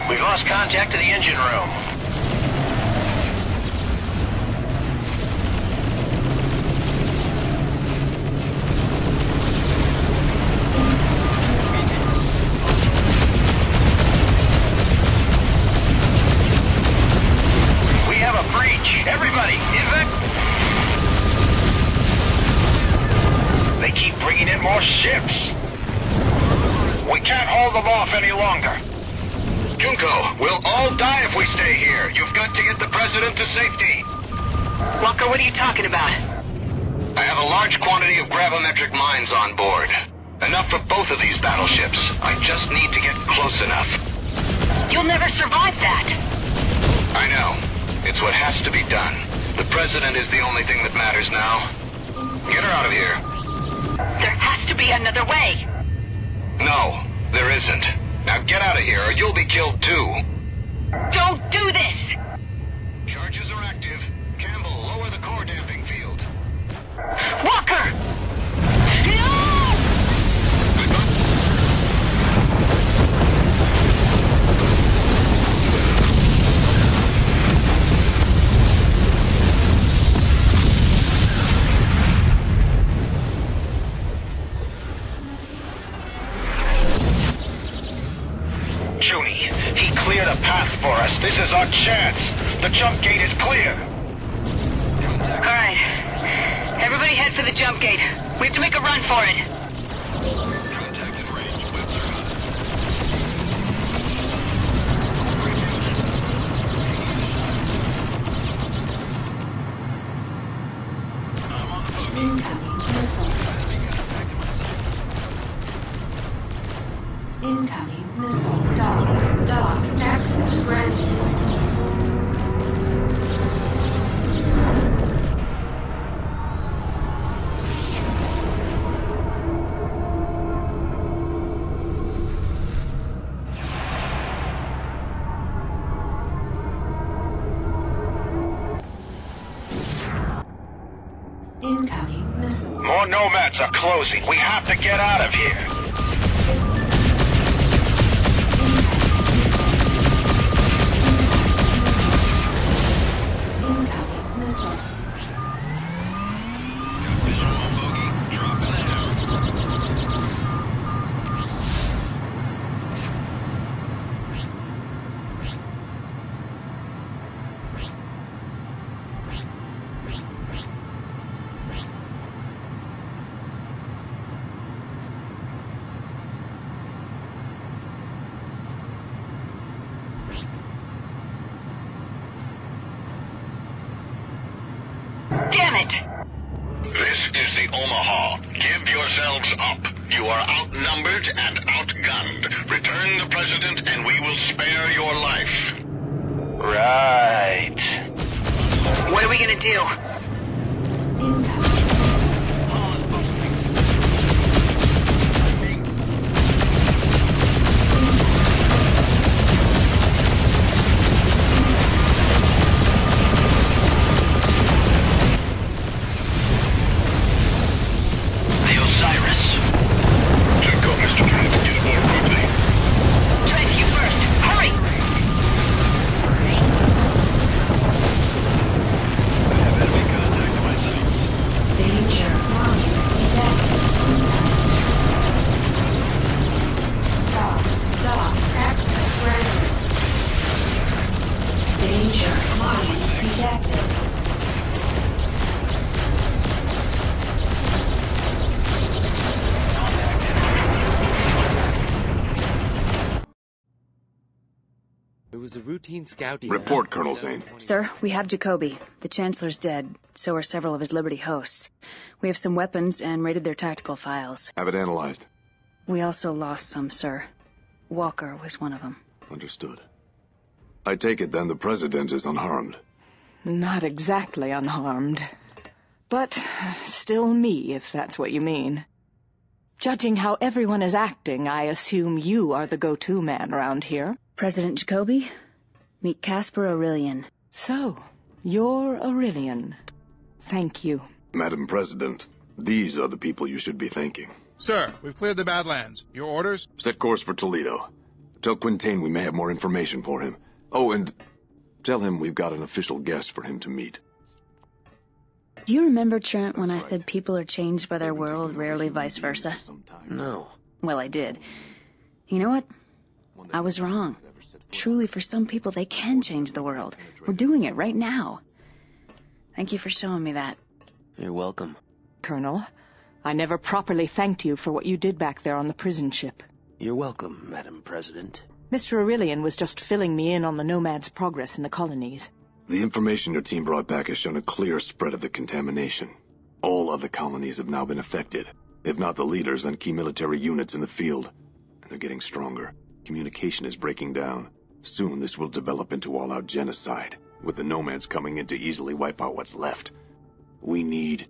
S18: We've lost contact to the engine room. We have a breach. Everybody, they keep bringing in more ships. We can't hold them off any longer.
S8: Junko, we'll all die if we stay here. You've got to get the president to safety.
S5: Walker, what are you talking about?
S8: I have a large quantity of gravimetric mines on board. Enough for both of these battleships. I just need to get close enough.
S5: You'll never survive that.
S8: I know. It's what has to be done. The president is the only thing that matters now. Get her out of here.
S5: There has to be another way.
S8: No, there isn't. Now get out of here or you'll be killed too.
S5: Don't do this!
S8: Charges are active. Campbell, lower the core damping field.
S5: Walker! No!
S18: Junie, he cleared a path for us. This is our chance. The jump gate is clear.
S5: All right. Everybody head for the jump gate. We have to make a run for it.
S8: Contact in range. Webs are hot. I'm on the hook.
S3: Incoming missile. Incoming missile. Dock access granted. Incoming missile.
S18: More nomads are closing. We have to get out of here.
S3: Incoming missile.
S5: Damn it!
S8: This is the Omaha. Give yourselves up. You are outnumbered and outgunned. Return the president and we will spare your life.
S18: Right.
S5: What are we gonna do?
S18: The Osiris.
S8: Go, Mr. Trent. Get aboard quickly.
S5: Trent, you first. Hurry!
S8: I have enemy contact.
S7: was a routine scouting.
S20: Report, Colonel Zane.
S12: Sir, we have Jacoby. The Chancellor's dead. So are several of his Liberty hosts. We have some weapons and raided their tactical files.
S20: Have it analyzed.
S12: We also lost some, sir. Walker was one of them.
S20: Understood. I take it then the President is unharmed.
S22: Not exactly unharmed. But still me, if that's what you mean. Judging how everyone is acting, I assume you are the go-to man around here.
S12: President Jacoby, meet Casper Aurelian.
S22: So, you're Aurelian. Thank you.
S20: Madam President, these are the people you should be thanking.
S23: Sir, we've cleared the Badlands. Your orders?
S20: Set course for Toledo. Tell Quintain we may have more information for him. Oh, and tell him we've got an official guest for him to meet.
S12: Do you remember, Trent, when I said people are changed by their world, rarely vice versa?
S11: No.
S12: Well, I did. You know what? I was wrong. Truly, for some people, they can change the world. We're doing it right now. Thank you for showing me that.
S11: You're welcome.
S22: Colonel, I never properly thanked you for what you did back there on the prison ship.
S11: You're welcome, Madam President.
S22: Mr. Aurelian was just filling me in on the Nomads' progress in the colonies.
S20: The information your team brought back has shown a clear spread of the contamination. All other colonies have now been affected. If not the leaders, then key military units in the field. And they're getting stronger. Communication is breaking down. Soon this will develop into all-out genocide, with the Nomads coming in to easily wipe out what's left. We need...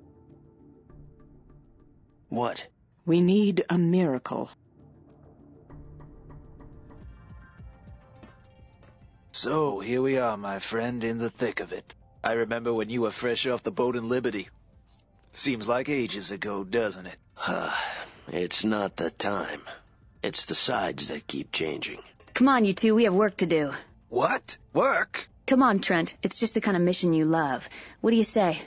S11: What?
S22: We need a miracle.
S24: So, here we are, my friend, in the thick of it. I remember when you were fresh off the boat in Liberty. Seems like ages ago, doesn't it?
S11: It's not the time. It's the sides that keep changing.
S12: Come on, you two, we have work to do.
S24: What? Work?
S12: Come on, Trent. It's just the kind of mission you love. What do you say?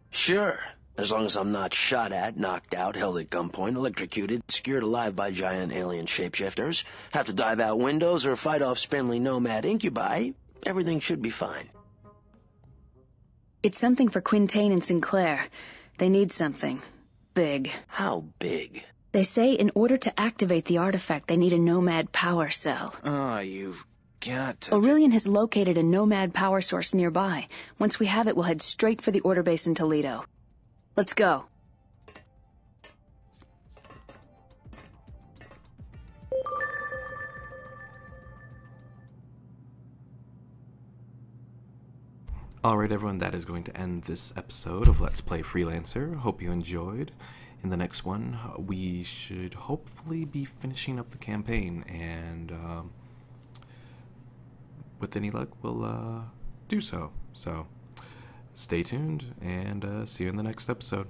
S11: Sure. As long as I'm not shot at, knocked out, held at gunpoint, electrocuted, skewered alive by giant alien shapeshifters, have to dive out windows or fight off spindly nomad incubi, everything should be fine.
S12: It's something for Quintain and Sinclair. They need something. Big.
S11: How big?
S12: They say in order to activate the artifact, they need a nomad power cell.
S24: Oh, you've got to...
S12: Aurelian has located a nomad power source nearby. Once we have it, we'll head straight for the order base in Toledo. Let's go.
S1: Alright everyone, that is going to end this episode of Let's Play Freelancer. Hope you enjoyed. In the next one, we should hopefully be finishing up the campaign, and with any luck, we'll do so. So, stay tuned, and see you in the next episode.